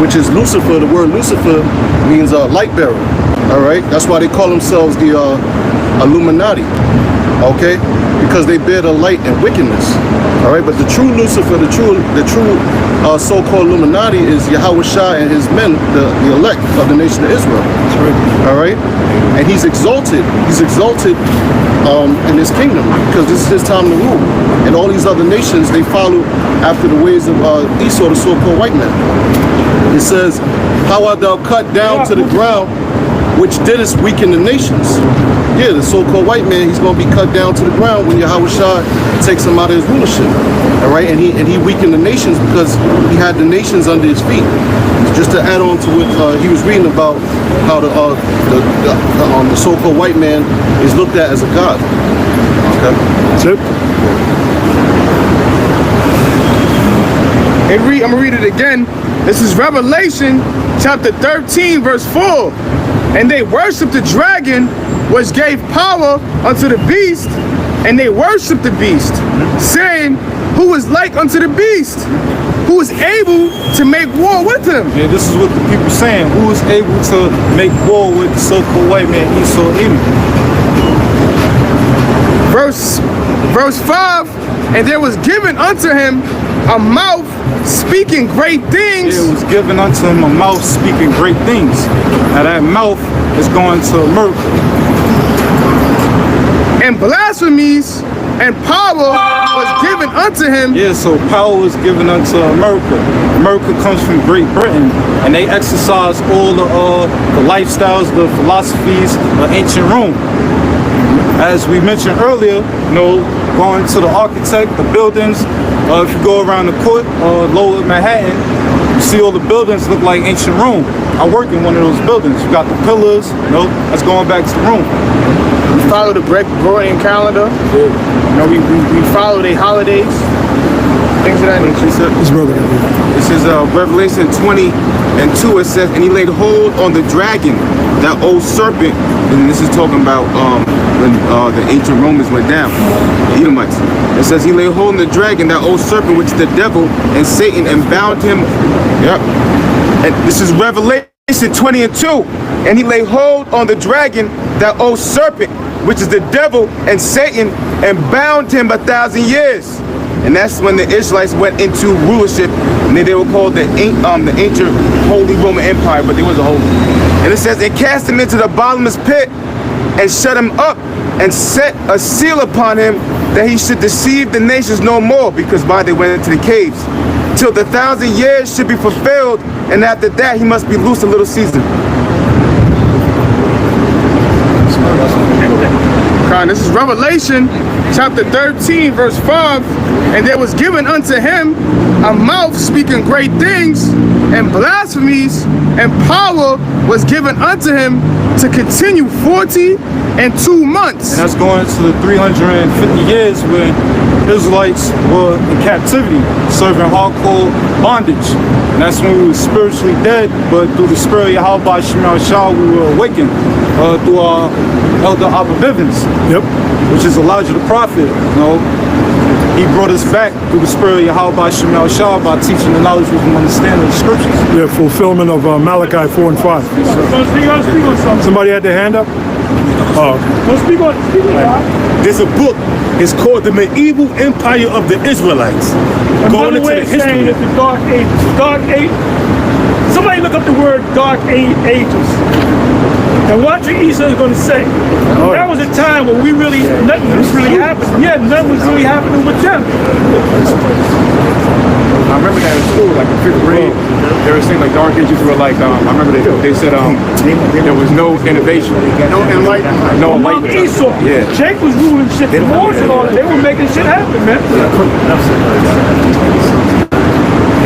which is Lucifer, the word Lucifer means light bearer. All right, that's why they call themselves the Illuminati. Okay, because they bear the light and wickedness. All right, but the true Lucifer, the true so-called Illuminati is Yahweh Shai and his men, the elect of the nation of Israel. That's right. All right, and he's exalted. He's exalted in his kingdom because this is his time to rule. And all these other nations, they follow after the ways of Esau, the so-called white man. It says, "How art thou cut down to the ground, which didst weaken the nations?" Yeah, the so-called white man, he's going to be cut down to the ground when Yahweh Shai takes him out of his rulership. All right, and he weakened the nations because he had the nations under his feet. Just to add on to what he was reading about, how the so-called white man is looked at as a god. Okay, That's it. I'm gonna read it again. This is Revelation chapter 13, verse 4. And they worshiped the dragon, which gave power unto the beast, and they worshiped the beast, saying, who is like unto the beast, who is able to make war with him. Yeah, this is what the people saying. Who is able to make war with the so-called white man, Esau, Edom? Verse 5, and there was given unto him a mouth speaking great things. It was given unto him a mouth speaking great things. Now that mouth is going to America. And blasphemies and power was given unto him. Yeah, so power was given unto America. America comes from Great Britain, and they exercise all the lifestyles, the philosophies of ancient Rome. As we mentioned earlier, you know, going to the architect, the buildings, if you go around the court, Lower Manhattan, you see all the buildings look like ancient Rome. I work in one of those buildings. You got the pillars, you know, that's going back to Rome. We follow the Gregorian calendar. You know, we follow their holidays, things of that nature. This is Revelation 20:2. It says, and he laid hold on the dragon, that old serpent, and this is talking about when the ancient Romans went down, the Edomites. It says he laid hold on the dragon, that old serpent, which is the devil and Satan, and bound him. Yep. And this is Revelation 20:2. And he laid hold on the dragon, that old serpent, which is the devil and Satan, and bound him 1,000 years. And that's when the Israelites went into rulership, and they were called the ancient Holy Roman Empire, but they wasn't holy. And it says, and cast him into the bottomless pit, and shut him up, and set a seal upon him, that he should deceive the nations no more, because by they went into the caves, till the 1,000 years should be fulfilled, and after that he must be loosed a little season. This is Revelation chapter 13, verse 5. And there was given unto him a mouth speaking great things, and blasphemies, and power was given unto him to continue 42 months. And that's going to the 350 years when Israelites were in captivity, serving hardcore bondage. And that's when we were spiritually dead, but through the spirit of Yahweh Shema Shah, we were awakened through our elder Abba Bivens, which is Elijah the prophet. You know, he brought us back through the spirit of Yahweh Shema Shah by teaching the knowledge we can understand of the scriptures. Yeah, fulfillment of Malachi 4 and 5. Somebody had their hand up? Oh, speak on it. There's a book. It's called The Medieval Empire of the Israelites. Another way of saying it's the Dark Ages. Dark Age. Somebody look up the word Dark Ages. And watch what Esau is going to say. That was a time when nothing was really happening. Yeah, nothing was really happening with them. I remember that in school, like in 5th grade, they were saying like Dark Ages were like, I remember they said there was no innovation. No enlightenment. No enlightenment. Esau. Yeah. Jake was ruling shit. The wars and all that. They were making shit happen, man.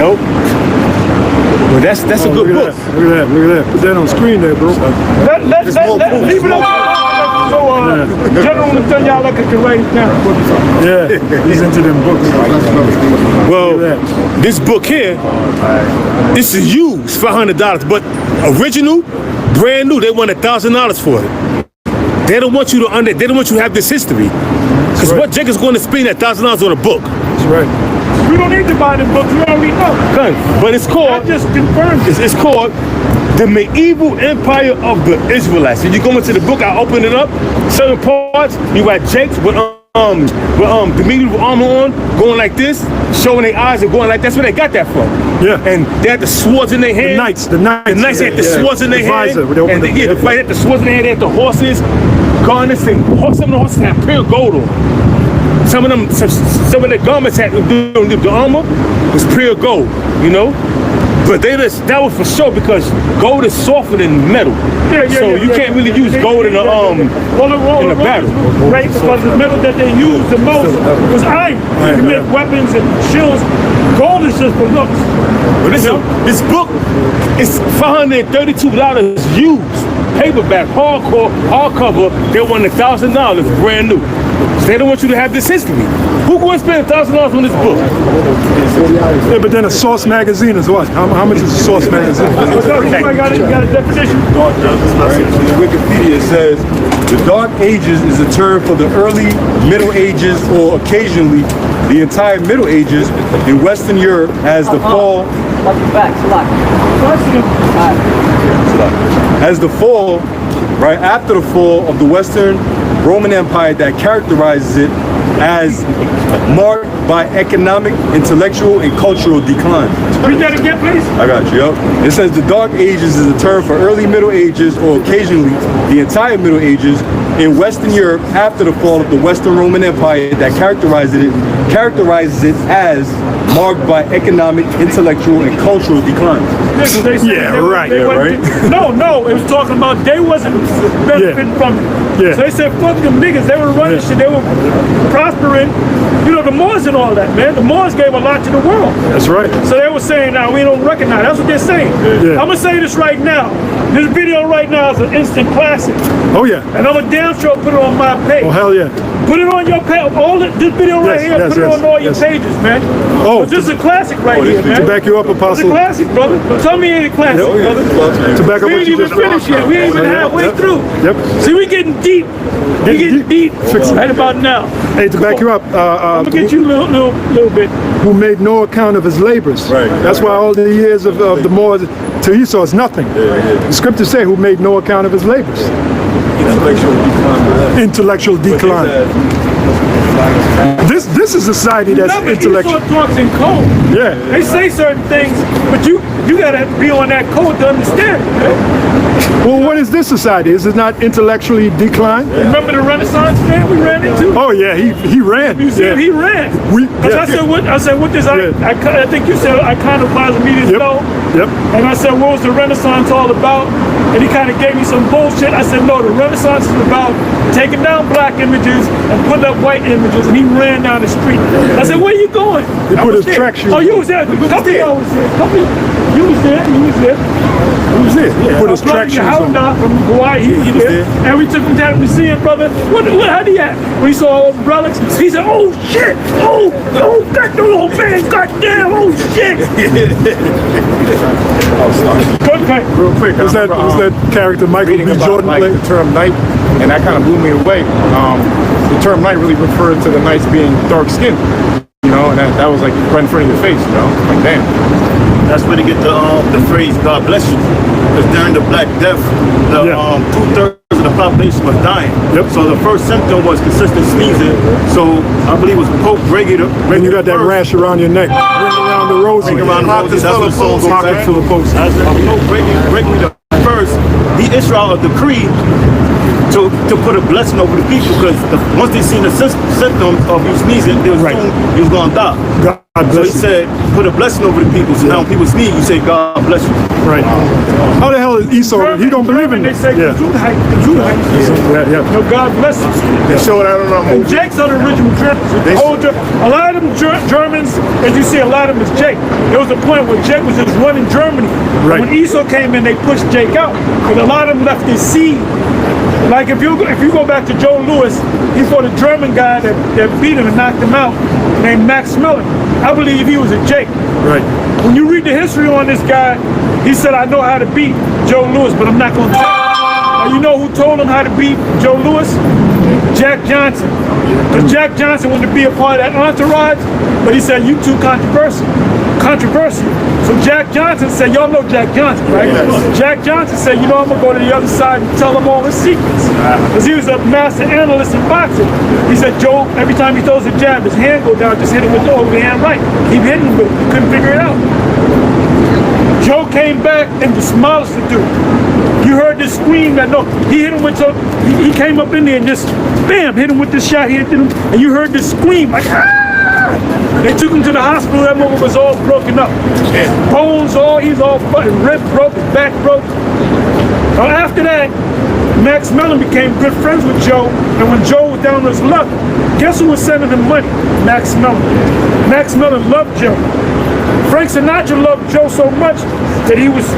Nope. Well, that's a good book. Look at that. Put that on screen there, bro. Leave it up. So, General Netanyahu can write it down. Yeah, he's into them books. Well, this book here, this is used for $100, but original, brand new, they want $1,000 for it. They don't want you to they don't want you to have this history. Because what Jake is going to spend $1,000 on a book? That's right. We don't need to buy the books. We already know. But it's called. I just confirmed it. It's called The Medieval Empire of the Israelites. And you go into the book, I open it up. Certain parts, you got Jakes with the medieval armor on, going like this, showing their eyes and going like that's where they got that from. Yeah. And they had the swords in their hand. The knights had the swords in their hand. And they had the swords in their hand. They had the horses, garnets, and some of the horses had pure gold on. Some of the garments had the armor was pure gold, you know. But that was for sure because gold is softer than metal. So you can't really use gold in a battle. Right, because the metal that they used the most was iron to make weapons and shields. Gold is just for looks. But this book is $532 used. paperback, hardcover, they want $1,000 brand new. So they don't want you to have this history. Who going to spend $1,000 on this book? Yeah, but then a Source magazine is what? How much is a Source magazine? You got a definition? Wikipedia says the Dark Ages is a term for the early Middle Ages or occasionally the entire Middle Ages in Western Europe as the fall right after the fall of the Western Roman Empire that characterizes it as marked by economic, intellectual, and cultural decline. Read that again, please. I got you. Yep. It says the Dark Ages is a term for early Middle Ages or occasionally the entire Middle Ages in Western Europe after the fall of the Western Roman Empire that characterizes it as marked by economic, intellectual, and cultural decline. Right. No, it was talking about they wasn't benefiting from it. Yeah. So they said, fuck them niggas, they were running shit, they were prospering. You know, the Moors and all that, man. The Moors gave a lot to the world. That's right. So they were saying, now we don't recognize. That's what they're saying. Yeah. I'm gonna say this right now. This video right now is an instant classic. Oh yeah. And I'm a damn sure put it on my page. Oh hell yeah. Put it on your page. This video right here, put it on all your pages, man. Oh, this is a classic right here, man. To back you up, Apostle. It's a classic, brother. Tell me it ain't a classic, brother. To back up We what ain't you even just finished yet. We ain't even halfway through. Yep. See, we getting deep. We getting deep right about now. Hey, to back you up, I'm gonna get you a little bit. who made no account of his labors. Right. That's why all the years of the Moors to Esau is nothing. The scriptures say who made no account of his labors. Intellectual decline. This is a society that's intellectual. Esau talks in code. Yeah. They say certain things, but you gotta be on that code to understand it, man. Well, what is this society? Is it not intellectually declined? Remember the Renaissance man we ran into? Oh yeah, he ran. Museum, he ran. I said, what does I think you said iconoclasm means no. Yep. And I said, what was the Renaissance all about? And he kind of gave me some bullshit. I said, no, the Renaissance is about taking down black images and putting up white images. And he ran down the street. I said, where you going? He put his track shoes. Oh, you was there. You was there. You was there. He was there. He put his track shoes on. From Hawaii, he was there. And we took him down to the museum, brother. What had he at? When he saw all the relics, he said, oh shit! Oh, that old man, goddamn, oh shit! Okay. Real quick, was that character Michael B. Jordan like the term knight, and that kind of blew me away. The term knight really referred to the knights being dark skinned, you know, and that was like right in front of your face, you know, like damn. That's where they get the phrase "God bless you," because during the Black Death, the 2/3 of the population was dying. Yep. So the first symptom was consistent sneezing. So I believe it was Pope Gregory. And you got that rash around your neck, ring around the rosy. Ring around the rosy. That's what the song goes. Pocket full of posts. Pope Gregory the first, he issued out a decree to put a blessing over the people, because once they seen the symptoms of you sneezing, they was assumed you was gonna die. God So bless he said, put a blessing over the people. So now when people sneeze, you say, God bless you. Right. How the hell is Esau? He don't believe in They it. say, Yeah. Yeah. No, God bless you. They showed that on our And movie. Jake's are the original Germans. A lot of them Germans, as you see, a lot of them is Jake. There was a point where Jake was just running Germany. Right. When Esau came in, they pushed Jake out. But a lot of them left his seed. Like if you go back to Joe Louis, he fought a German guy that beat him and knocked him out, named Max Miller. I believe he was a Jake. Right. When you read the history on this guy, he said, I know how to beat Joe Louis, but I'm not going to tell you. Now, you know who told him how to beat Joe Louis? Jack Johnson. Because Jack Johnson wanted to be a part of that entourage, but he said, you too controversial. So Jack Johnson said, y'all know Jack Johnson, right? Yes. Jack Johnson said, you know, I'm going to go to the other side and tell them all his secrets. Because he was a master analyst in boxing. He said, Joe, every time he throws a jab, his hand go down, just hit him with the overhand right. Keep hitting him, but he couldn't figure it out. Joe came back and demolished the dude. You heard this scream that he hit him with some, he came up in there and just, bam, hit him with this shot, he hit him, and you heard this scream, like, ah! They took him to the hospital, that moment was all broken up. Bones, he's all fucking rib broke, his back broke. So after that, Max Mellon became good friends with Joe, and when Joe was down on his luck, guess who was sending him money? Max Mellon. Max Miller loved Joe. Frank Sinatra loved Joe so much that he was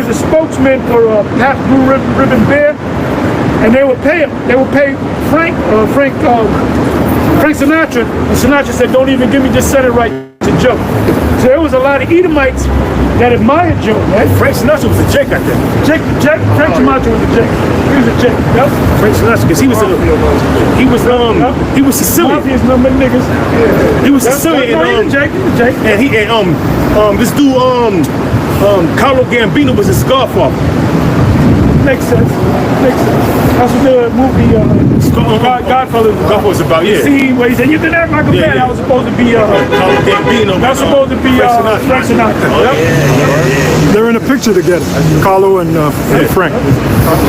a spokesman for Pabst Blue Ribbon Beer, and they would pay him. They would pay Frank Sinatra, and Sinatra said, "Don't even give me, just set it right to Joe." So there was a lot of Edomites that admired Joe, right? Frank Sinatra was a Jake, I think. Frank Sinatra was a Jake. He was a Jake. Yep. Frank Sinatra, because he was Sicilian. Mafia's number niggas. He was Sicilian. And this dude, Carlo Gambino was his godfather. Makes sense. That's what the movie Godfather was about, yeah. See, where he said, "You did that, Michael Mann." That was supposed to be Carlo Gambino. That's supposed to be Frank Sinatra. Yep. They're in a picture together, Carlo and Frank.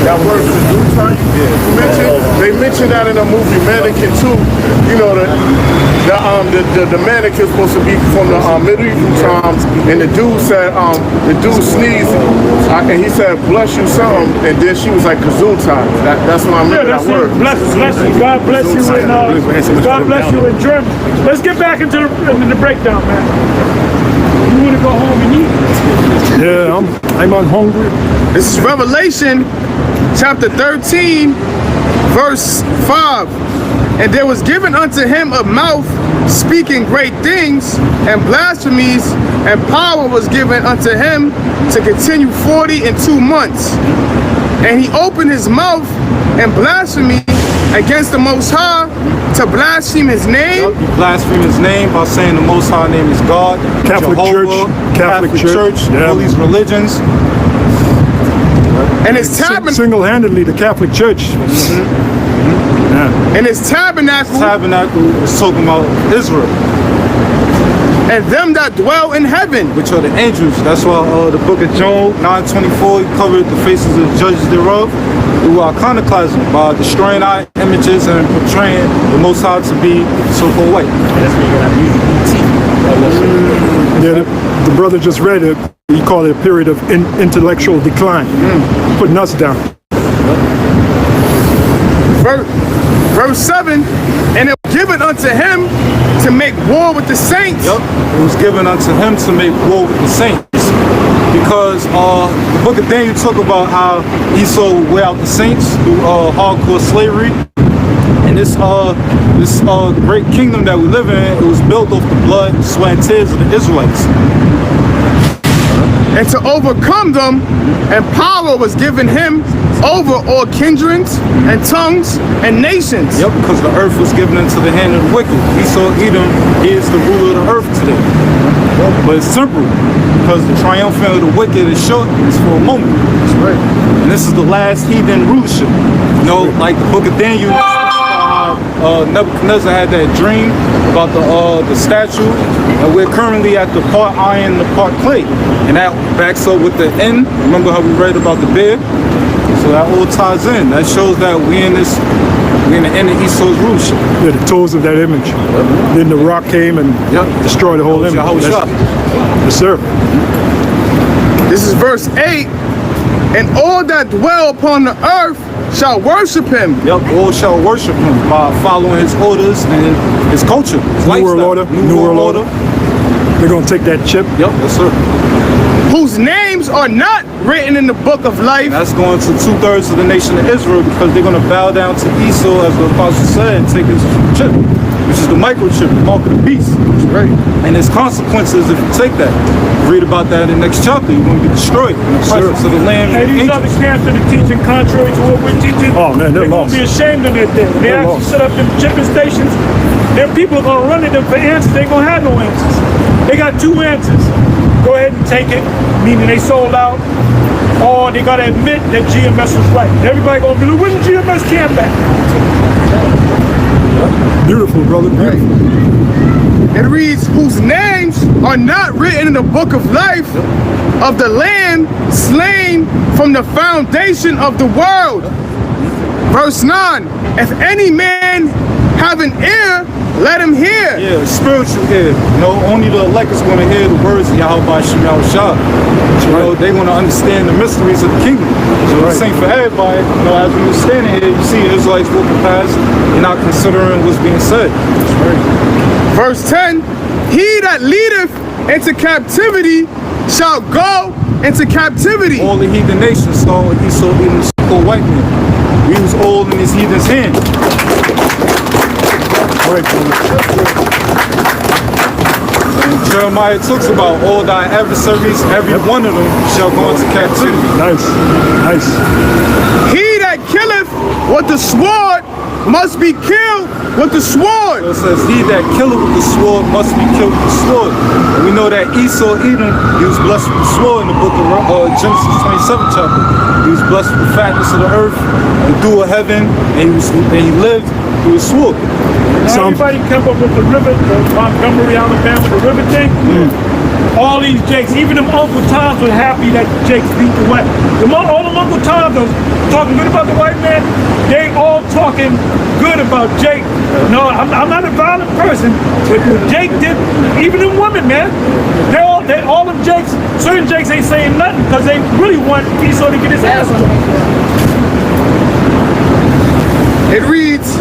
That word for the time. They mentioned that in the movie Mannequin too. You know the mannequin's supposed to be from the medieval times, and the dude said the dude sneezed, and he said bless you some, and then she was like kazoo time. That's what I remember that word. Bless you. God bless you in God bless you in German. Let's get back into the breakdown, man. You want to go home and eat? Yeah, I'm hungry. This is Revelation chapter 13, verse 5. And there was given unto him a mouth speaking great things and blasphemies, and power was given unto him to continue 42 months. And he opened his mouth and blasphemy against the Most High, to blaspheme his name. He blasphemed his name by saying the Most High name is God, Catholic Jehovah, Church, Catholic Church, all these religions. And his tabernacle. Single-handedly, the Catholic Church. And his tabernacle. Tabernacle is talking about Israel. And them that dwell in heaven, which are the angels. That's why the book of Job 9:24 covered the faces of the judges thereof, who are iconoclasm by destroying our images and portraying the Most High to be so-called white. Yeah, the brother just read it. He called it a period of intellectual decline, putting us down. Verse 7, and it was given unto him to make war with the saints. Yep, it was given unto him to make war with the saints. Because the book of Daniel talk about how Esau would wear out the saints through hardcore slavery. And this great kingdom that we live in, it was built off the blood, sweat, and tears of the Israelites. And to overcome them, and power was given him over all kindreds and tongues and nations. Yep, because the earth was given into the hand of the wicked. Esau, Edom is the ruler of the earth today. But it's simple, because the triumphant of the wicked is short, it's for a moment. That's right. And this is the last heathen rulership. You know, like the book of Daniel, Nebuchadnezzar had that dream about the statue, and we're currently at the part iron, the part clay, and that backs up with the end. Remember how we read about the bear? So that all ties in. That shows that we're in the end of Esau's rulership. Yeah, the toes of that image. Then the rock came and destroyed the whole image. Yes, sir. This is verse 8. And all that dwell upon the earth shall worship him. Yep, all shall worship him by following his orders and his culture, his New World Order. New World Order. They're going to take that chip. Yep, yes, sir. Whose names are not written in the book of life. And that's going to 2/3 of the nation of Israel, because they're going to bow down to Esau, as the apostle said, and take his chip, which is the microchip, the mark of the beast. Right. And there's consequences if you take that. Read about that in the next chapter. You're going to be destroyed in the presence of the Lamb. And these other camps that are teaching contrary to what we're teaching, oh man, they're going to be ashamed of their thing. They actually set up them chipping stations. Their people are going to run at them for answers. They ain't going to have no answers. They got two answers. Go ahead and take it, meaning they sold out, or they got to admit that GMS was right. Everybody going to be like, where's the GMS camp at? Beautiful, brother, beautiful. It reads, whose names are not written in the book of life of the Lamb slain from the foundation of the world. Verse 9, if any man have an ear, let him hear. Yeah, spiritual ear. You know, only the elect is going to hear the words of Yahweh Shem Yahushua. You know, they're going to understand the mysteries of the kingdom. So it's ain't for everybody. You know, as we were standing here, you see Israelites walking past, you're not considering what's being said. That's right. Verse 10, he that leadeth into captivity shall go into captivity. All the heathen nations saw Esau eating the so-called white man. He was all in his heathen's hand. And Jeremiah talks about all thy adversaries, every one of them shall go into captivity. Nice. He that killeth with the sword must be killed with the sword. So it says, he that killeth with the sword must be killed with the sword. And we know that Esau Edom, he was blessed with the sword in the book of Genesis 27th chapter. He was blessed with the fatness of the earth, the dew of heaven, and he lived through his sword. Now everybody come up with the river, the Montgomery, Alabama, the river thing. All these Jakes, even them Uncle Toms were happy that Jakes beat the white. All them Uncle Toms are talking good about the white man. They all talking good about Jake. No, I'm not a violent person, but what Jake did, even them women, man, all them Jakes, certain Jakes ain't saying nothing because they really want Esau to get his ass on. It reads,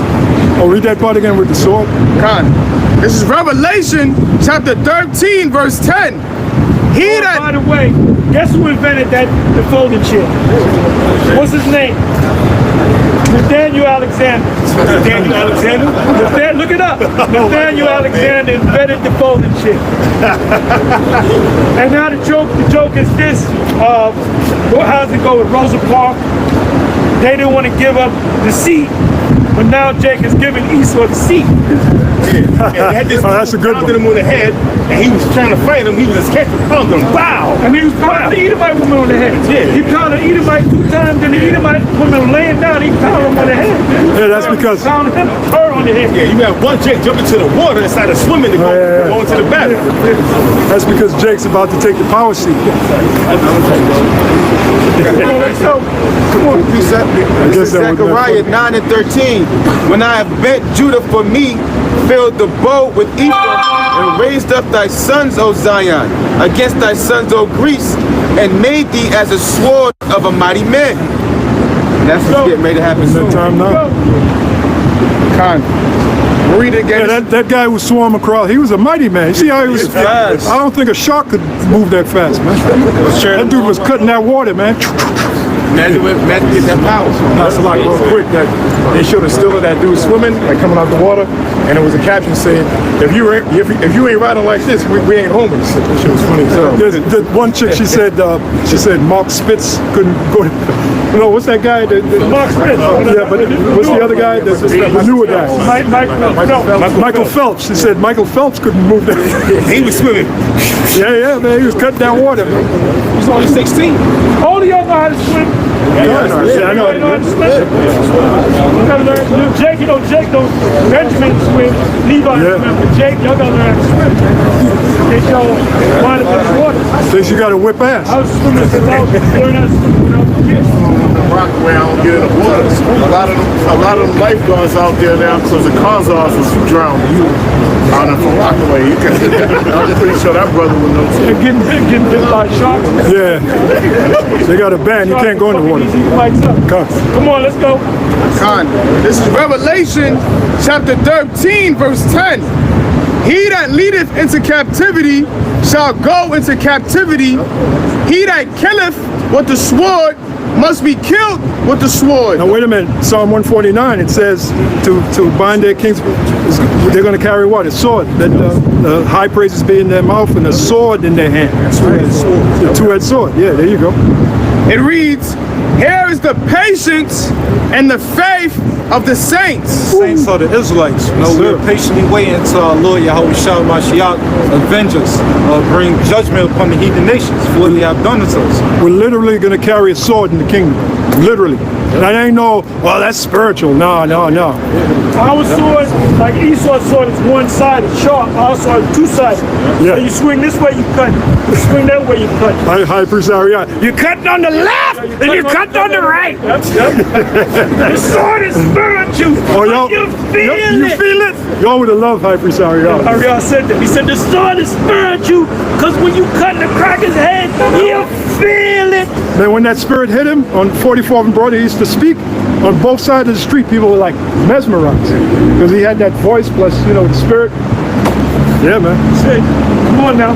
read that part again with the sword. This is Revelation chapter 13, verse 10. By the way, guess who invented that the folding chair? What's his name? Nathaniel Alexander. Nathaniel Alexander? Look it up. Nathaniel Alexander invented the folding chair. And now the joke is this. How's it go with Rosa Parks? They didn't want to give up the seat, but now Jake is giving Esau the seat. And they had this that's a good one. him on the head, and he was trying to fight him. He was just catching pounding him. Wow! And he was pounding the Edomite woman on the head. Yeah. He pounded the Edomite 2 times, and the Edomite woman laying down, he pounded him on the head. Yeah, that's because Pounded her on the head. Yeah, you have one Jake jump into the water and started swimming to go into the battle. that's because Jake's about to take the power seat. Come on. This is Zechariah 9 and 13. When I have bent Judah for me, filled the bow with Ephraim, and raised up thy sons, O Zion, against thy sons, O Greece, and made thee as a sword of a mighty man. And that's what's getting ready to happen soon. Time now. Read it again. Yeah, that guy was swarming across. He was a mighty man. You see how he was fast? I don't think a shark could move that fast, man. That dude was cutting that water, man. Imagine get that power. That's a lot real quick that they showed a still of that dude swimming, like coming out the water, and there was a caption saying, if you ain't riding like this, we ain't homies. That shit was funny as hell. The one chick, she said Mark Spitz couldn't go to, what's that guy? Mark Spitz. Yeah, but what's the other guy? The newer guy. Michael Phelps. She said Michael Phelps couldn't move that. He was swimming. Yeah, man, he was cutting that water, man. He was only 16. All of y'all know how to swim. Yeah, I know. Jake, Jake don't. Benjamin swim. Levi swim. But Jake, y'all gotta learn how to swim. Get y'all wind up in the water. Thinks you gotta whip ass. I was swimming since I was learning how to swim when I was a kid. Rockaway, I don't get in the water. A lot of them lifeguards out there now because the cars are drowning. You out of Rockaway, I'm pretty sure that brother would know too. Getting bit by sharks. Yeah. They got a ban. You can't go in the water. Come on, let's go. This is Revelation chapter 13, verse 10. He that leadeth into captivity shall go into captivity. He that killeth with the sword must be killed with the sword. Now wait a minute. Psalm 149, it says to bind their kings, they're going to carry what? A sword. That the high praises be in their mouth and a sword in their hand. A two-edged sword. Yeah, there you go. It reads, here is the patience and the faith of the saints. Saints are the Israelites. We're patiently waiting until our Lord Yahweh Shah Mashiach avenge us, bring judgment upon the heathen nations for what they have done to us. We're literally going to carry a sword in the kingdom. Literally. That ain't that's spiritual. No. Our sword, like Esau's sword, is one-sided, sharp. Our sword is two-sided. Yeah. So you swing this way, you cut. You swing that way, you cut. High Priest Ariah. You cut on the left, and you cut on the right. The sword is spiritual. You feel it? Y'all would have loved High Priest Ariah. Ariah said that. He said the sword is spiritual, because when you cut the cracker's head, you feel it. Man, when that spirit hit him on 44th and Broad, he used to speak on both sides of the street. People were like mesmerized because he had that voice plus, the spirit. Yeah, man. Shit. Come on now.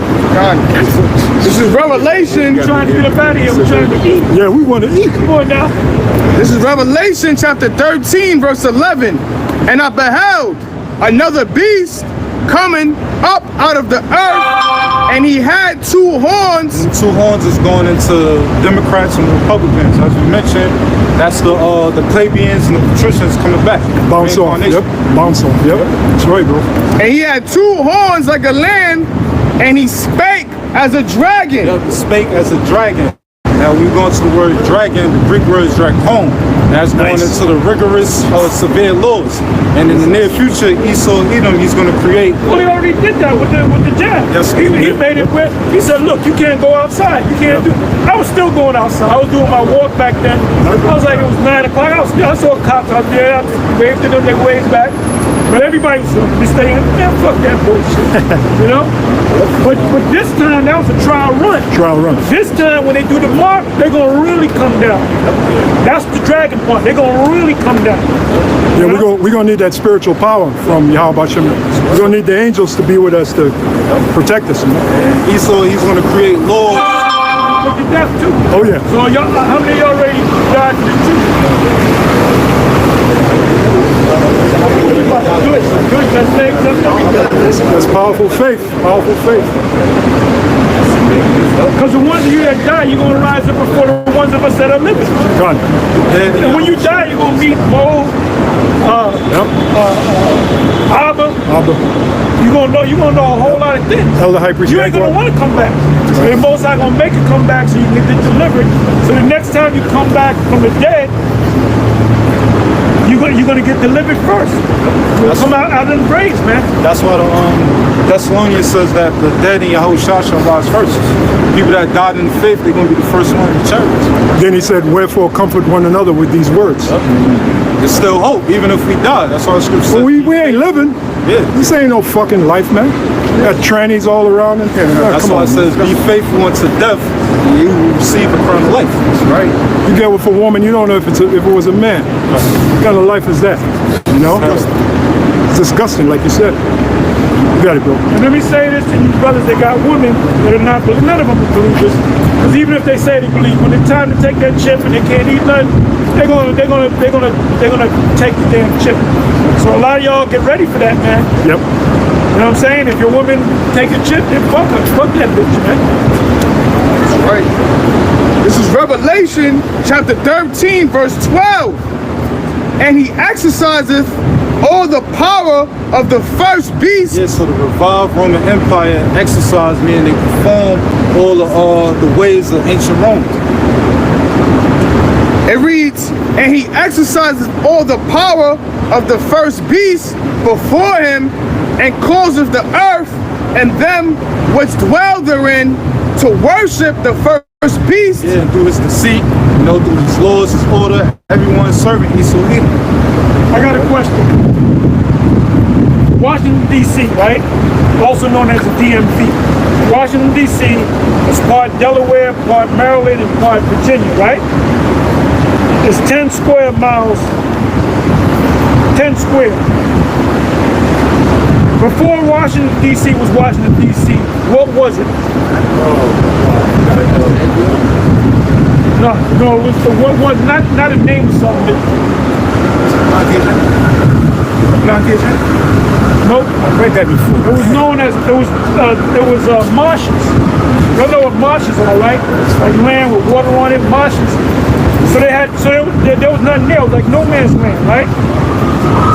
This is Revelation. We're trying to get up out of here. We're trying to eat. Yeah, we want to eat. Come on now. This is Revelation chapter 13, verse 11. And I beheld another beast coming up out of the earth, and he had two horns. And two horns is going into Democrats and Republicans. As we mentioned, that's the plebeians and the patricians coming back. Bounce off. Yep. Bounce off. Yep. That's right, bro. And he had two horns like a lamb, and he spake as a dragon. Yep, spake as a dragon. Now we go into the word dragon. The Greek word is dracon. That's going into the rigorous, severe laws. And in the near future, Esau Edom, he's going to create. Well, he already did that with the jab. Yes, he made it where he said, "Look, you can't go outside. You can't do." I was still going outside. I was doing my walk back then. I was like, it was 9 o'clock. I saw cops out there. I waved to them. They waved back. But everybody's staying. Man, fuck that bullshit. You know. But this time that was a trial run. Trial run. This time when they do the mark, they're gonna really come down. That's the dragon part. They're gonna really come down. Yeah, we're gonna need that spiritual power from Yahweh Shem. We're gonna need the angels to be with us to protect us. Esau, he's gonna create laws. Look at that too. Oh yeah. So y'all, how many of y'all already died for the truth? Good. That's powerful faith. Powerful faith. Because the ones of you that die, you're gonna rise up before the ones of us that are living. God. And when you die, you're gonna meet Mo, Abba. You're gonna know a whole lot of things. Elder High Priest. You ain't gonna want to come back. And most not gonna make you come back so you can get delivered. So the next time you come back from the dead, you're gonna get delivered first. You'll come out of the graves, man. That's why the Thessalonians says that the dead in Yahushua shall rise first. People that died in faith, they're gonna be the first one in the church. Then he said, "Wherefore comfort one another with these words." There's still hope, even if we die. That's why the scripture says. Well, we ain't living. Yeah. This ain't no fucking life, man. You got trannies all around in here. That's why it says, "Be faithful unto death, and you will receive the crown of life." Right? You get with a woman, you don't know if it was a man. What kind of life is that? You know? It's disgusting, like you said. You got it, bro. And let me say this to you brothers that got women that are not, none of them are believers. Because even if they say they believe, when it's time to take that chip and they can't eat nothing, they're gonna take the damn chip. So a lot of y'all get ready for that, man. Yep. You know what I'm saying? If your woman take a chip, then fuck her. Fuck that bitch, man. That's right. This is Revelation chapter 13, verse 12. And he exerciseth all the power of the first beast. Yeah, so the revived Roman Empire exercised, meaning they perform all the ways of ancient Rome. It reads, and he exercises all the power of the first beast before him, and causeth the earth and them which dwell therein to worship the first beast. Yeah, and through his deceit, through his laws, his order, everyone is serving Esau Edom. I got a question. Washington, D.C., right? Also known as the DMV. Washington, D.C. is part Delaware, part Maryland, and part Virginia, right? It's 10 square miles. 10 square. Before Washington, D.C. was Washington, D.C., what was it? No, it was what was not a name of something. Nope. I read that before. It was known as there was marshes. You know what marshes are, right? Like land with water on it, marshes. So there was nothing there. It was like no man's land, right?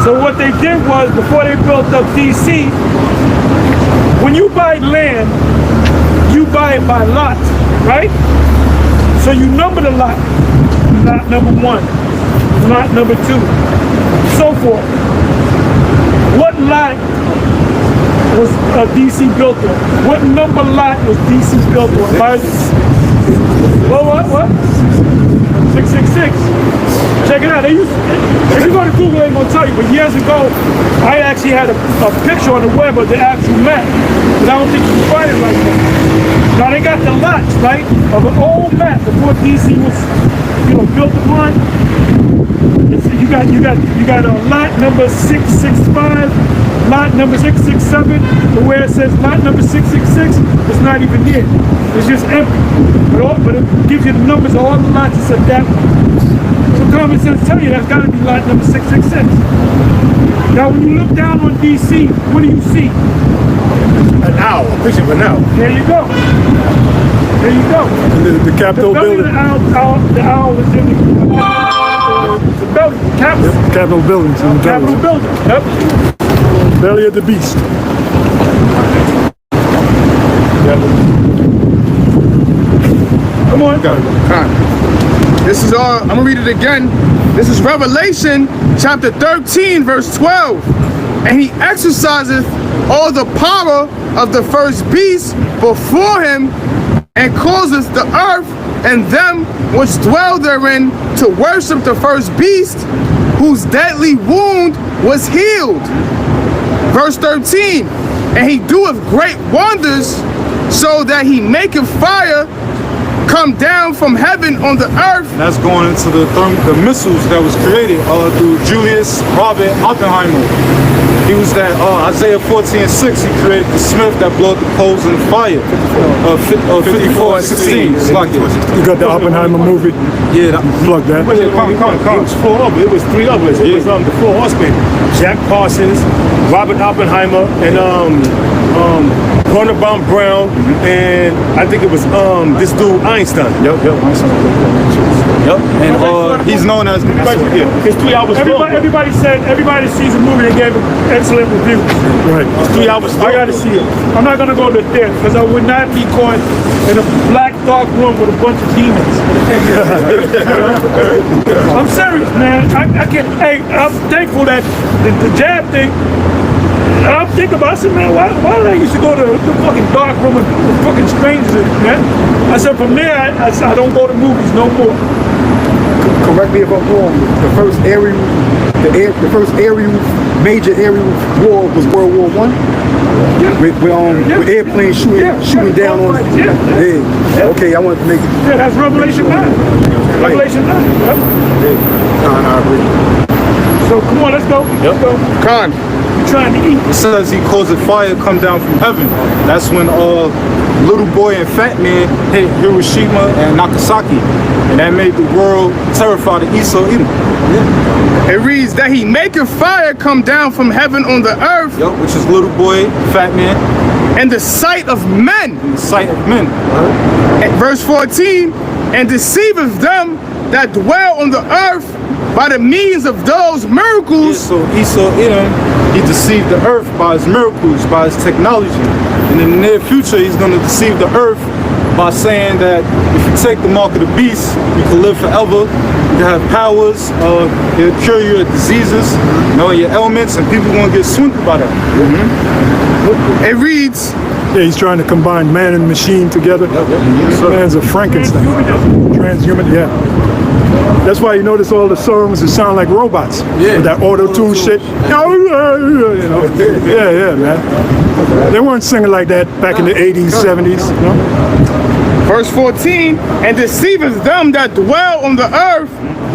So what they did was, before they built up DC, when you buy land, you buy it by lot, right? So you number the lot. Lot number 1, lot number 2, so forth. What lot was DC built on? What number lot was DC built on? What? 666. Check it out. If you go to Google, they're going to tell you. But years ago, I actually had a picture on the web of the actual map. But I don't think you can find it right now. Now they got the lots, right, of an old map before DC was, built upon. You got lot number 665, lot number 667, but where it says lot number 666, it's not even there. It's just empty. But it gives you the numbers of all the lots. It said that. So common sense tell you that's got to be lot number 666. Now when you look down on DC, what do you see? An owl. A picture of an owl. There you go. There you go. And the Capitol building. The owl is in the building. Yep, Capitol buildings. In the Capitol building. Yep. Belly of the beast. Come on. This is I'm gonna read it again. This is Revelation chapter 13, verse 12. And he exerciseth all the power of the first beast before him, and causeth the earth and them which dwell therein to worship the first beast, whose deadly wound was healed. Verse 13, and he doeth great wonders, so that he maketh fire come down from heaven on the earth. That's going into the missiles that was created through Julius Robert Oppenheimer. He was that Isaiah 14:6. He created the smith that blew the coals in the fire. 54:16. It's like it. You got the Oppenheimer movie? Yeah, plug that. It was four of it. It was three of us. It was the four horsemen: Jack Parsons, Robert Oppenheimer, and Corner Von Braun, and I think it was this dude Einstein. Yep, Einstein. Yep, and he's known as it's 3 hours long. Everybody sees the movie, they gave it excellent reviews. Right. It's 3 hours long. I gotta see it. I'm not gonna go to theater because I would not be caught in a black dark room with a bunch of demons. I'm serious, man. I can't. Hey, I'm thankful that the jab thing. I'm thinking about it, I said, man, why did I used to go to the fucking dark room with fucking strangers, man? I said, from there, I don't go to movies no more. Correct me if I'm wrong. The first major aerial war was World War I. With airplanes shooting down on. Yeah. Okay, I wanted to make it. Yeah, that's Revelation 9. Revelation 9. Yep. I agree. So come on, let's go. Let's go. Con. Trying to eat. It says he caused a fire come down from heaven. That's when Little Boy and Fat Man hit Hiroshima and Nagasaki, and that made the world terrified of Esau Edom. It reads that he maketh fire come down from heaven on the earth. Yep, which is Little Boy, Fat Man. In the sight of men. In the sight of men. At verse 14, and deceiveth them that dwell on the earth by the means of those miracles. Yeah, so Esau Edom, he deceived the earth by his miracles, by his technology. And in the near future, he's going to deceive the earth by saying that if you take the mark of the beast, you can live forever, you can have powers, it'll cure your diseases, your ailments, and people are going to get swindled by that. It reads, yeah, he's trying to combine man and machine together. Man's a Frankenstein. Transhuman, yeah. That's why you notice all the songs that sound like robots. Yeah. With that auto-tune shit. Yeah, man. They weren't singing like that back in the 80s, 70s. No? Verse 14, and deceiveth them that dwell on the earth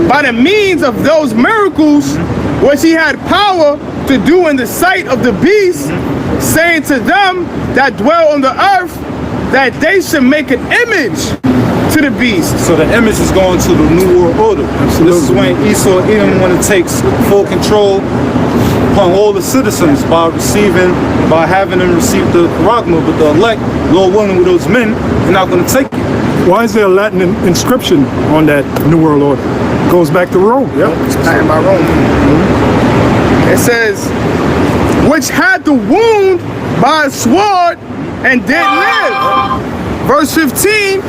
by the means of those miracles which he had power to do in the sight of the beast, saying to them that dwell on the earth that they should make an image to the beast. So the image is going to the New World Order. So this is when Esau Edom, when it takes full control upon all the citizens by having them receive the charagma, but the elect, Lord willing, with those men, they're not going to take it. Why is there a Latin inscription on that New World Order? It goes back to Rome. Yep, it's Latin by Rome. It says, which had the wound by a sword and did live. Verse 15,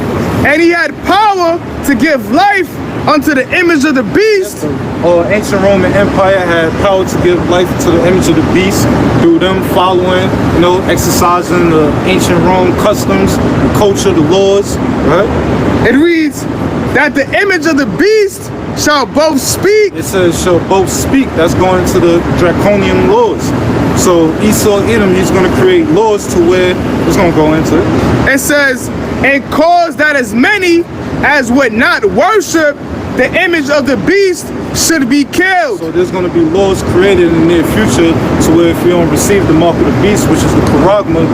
and he had power to give life unto the image of the beast. Ancient Roman Empire had power to give life to the image of the beast through them following, exercising the ancient Rome customs, the culture, the laws, right? It reads that the image of the beast shall both speak. It says shall both speak. That's going to the draconian laws. So Esau Edom, he's going to create laws to where it's going to go into it. It says, and cause that as many as would not worship the image of the beast should be killed. So there's going to be laws created in the near future to where if you don't receive the mark of the beast, which is the charagma,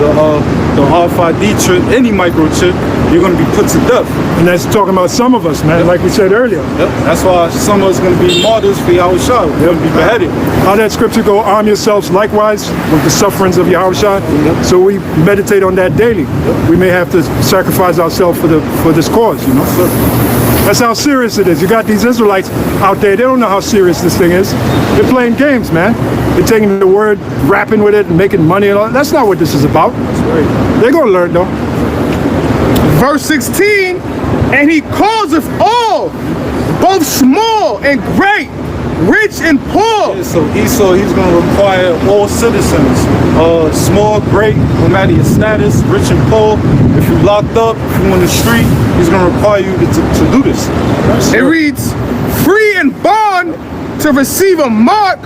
the RFID chip, any microchip, you're going to be put to death. And that's talking about some of us, man, like we said earlier. Yep. That's why some of us going to be martyrs for Yahushua. They're going to be beheaded. How that scripture go, arm yourselves likewise with the sufferings of Yahushua. So we meditate on that daily. We may have to sacrifice ourselves for this cause, you know. That's how serious it is. You got these Israelites out there, they don't know how serious this thing is. They're playing games, man. They're taking the word, rapping with it, and making money and all. That's not what this is about. They're going to learn, though. Verse 16, and he causeth all, both small and great, rich and poor. Yeah, so Esau, he's going to require all citizens, small, great, no matter your status, rich and poor. If you're locked up, if you're on the street, he's going to require you to do this. It reads, free and bond to receive a mark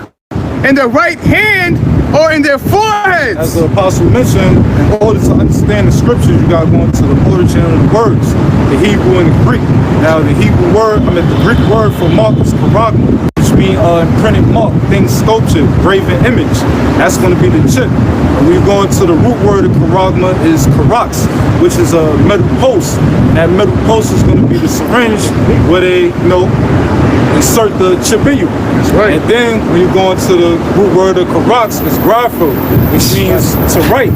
in their right hand or in their foreheads. As the apostle mentioned, in order to understand the scriptures, you got to go into the origin of the words, the Hebrew and the Greek. Now, the Hebrew word, the Greek word for mark is charagma, which means imprinted mark, thing sculptured, graven image. That's going to be the chip. And we go into the root word of charagma is karax, which is a metal post. That metal post is going to be the syringe where they, insert the chip in you. That's right. And then when you go into the root word of karax, it's grapho, which means to write.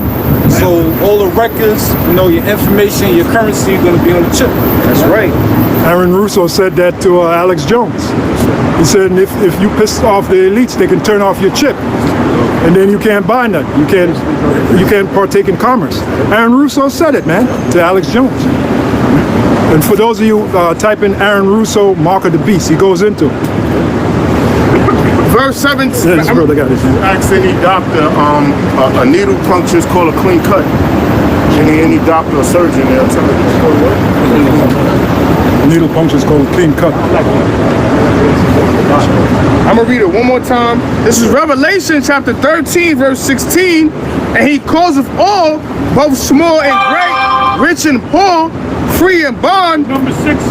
So all the records, your information, your currency is going to be on the chip. That's right. Aaron Russo said that to Alex Jones. He said, if you piss off the elites, they can turn off your chip. And then you can't buy nothing. You can't partake in commerce. Aaron Russo said it, man, to Alex Jones. And for those of you, type in Aaron Russo, Mark of the Beast. He goes into it. Verse 17. Yeah, this brother got his name. Ask any doctor, a needle puncture is called a clean cut. Any doctor or surgeon, they'll tell you it's called what? Needle puncture is called a clean cut. I'm going to read it one more time. This is Revelation chapter 13, verse 16. And he causeth all, both small and great, rich and poor, free and bond. Number six,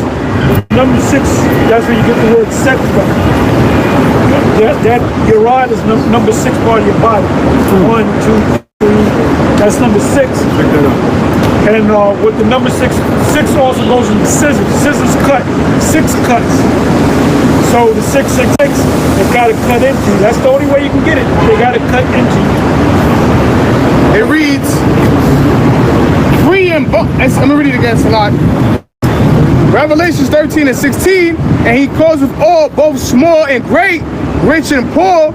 that's where you get the word sex from. That your rod is number 6 part of your body. 1, 2, 3. That's number 6. And with the number 6 also goes into scissors. Scissors cut. 6 cuts. So the 666, they gotta cut into. That's the only way you can get it. They gotta cut into. It reads, free and bond. I'm gonna read it again, Salat. Revelations 13 and 16, and he causeth all, both small and great, rich and poor,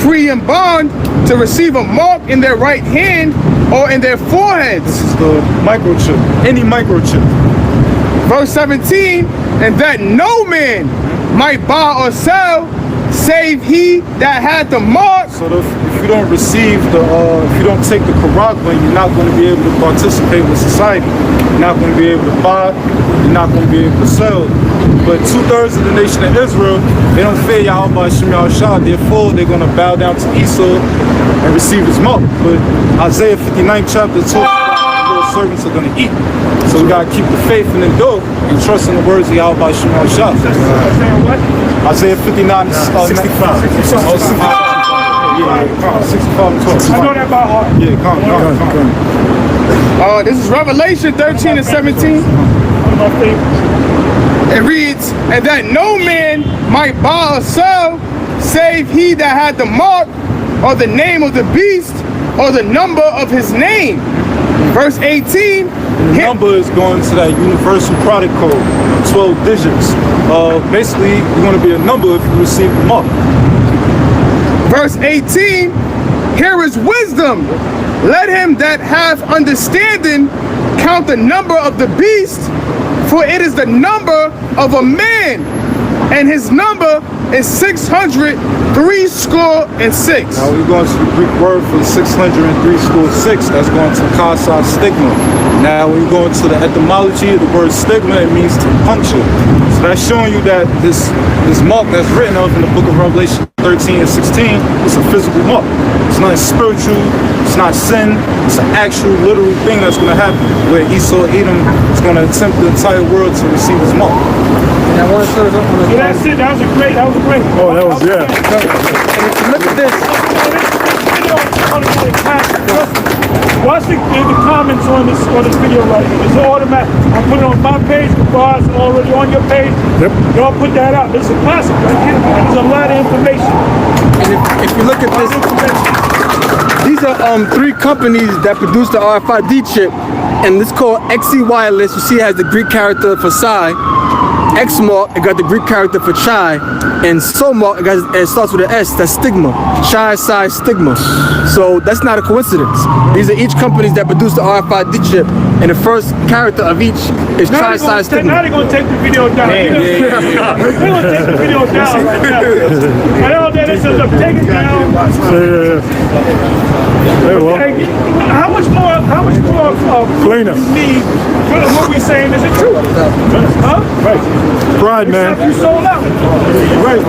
free and bond, to receive a mark in their right hand or in their foreheads. This is the microchip, any microchip. Verse 17, and that no man might buy or sell, save he that had the mark. So if you don't receive if you don't take the charagma, you're not going to be able to participate with society. You're not going to be able to buy. You're not going to be able to sell. But 2/3 of the nation of Israel, they don't fear Yahweh Shem Yahushua. Therefore, they're going to bow down to Esau and receive his mark. But Isaiah 59 chapter 2, little servants are going to eat. So we got to keep the faith and endure and trust in the words of Yahweh Shem Yahushua. Isaiah 59 65. 65. Yeah, 65 and 12. I know that by heart. Yeah, come. This is Revelation 13 and 17. It reads, and that no man might buy or sell, save he that had the mark, or the name of the beast, or the number of his name. Verse 18. The number is going to that universal product code, 12 digits. Basically, you're going to be a number if you receive the mark. Verse 18, here is wisdom. Let him that hath understanding count the number of the beast, for it is the number of a man, and his number is 666. Now we're going to the Greek word for 666. That's going to kasa stigma. Now when you go into the etymology of the word stigma, it means to puncture. So that's showing you that this mark that's written of in the book of Revelation 13 13 and 16, it's a physical mark. It's not spiritual, it's not sin, it's an actual literal thing that's going to happen where Esau Edom is going to tempt the entire world to receive his mark. And I want to show you something. So that's it. That was a great. Oh, that was, yeah. And if you look at this, Watch the comments on this video right here. It's automatic. I put it on my page, the bars already on your page. Yep. Y'all put that out. It's a classic right here. There's a lot of information. and if you look at this, these are 3 companies that produce the RFID chip, and it's called XE Wireless. You see it has the Greek character for Psi. Xmark, it got the Greek character for Chi, and Somark, it starts with an S, that's stigma. Chi, Psi, stigma. So that's not a coincidence. These are each companies that produce the RFID chip, and the first character of each is Chi, Psi, stigma. Now they're going to take the video down. They're going to take the video down right now. I know that it's a take it down. Okay, how much more Cleaner. you need? What we saying is it true? Huh? Right. Pride, man. You sold out. Right.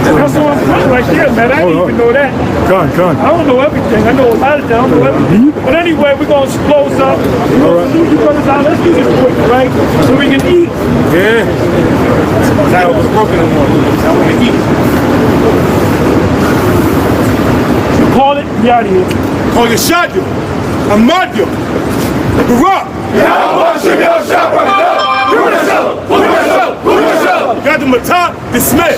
That's what I'm putting right there, man. I didn't even know that. Come on. I don't know everything. I know a lot of things. I don't know everything. But anyway, we're going to close up. You brothers out. Let's do this quick, right? So we can eat. Yeah. That was broken in one. I want to eat. Call it. Be out of here. Call your shot, Ahmadu, Barak. Got the Matah, dismay.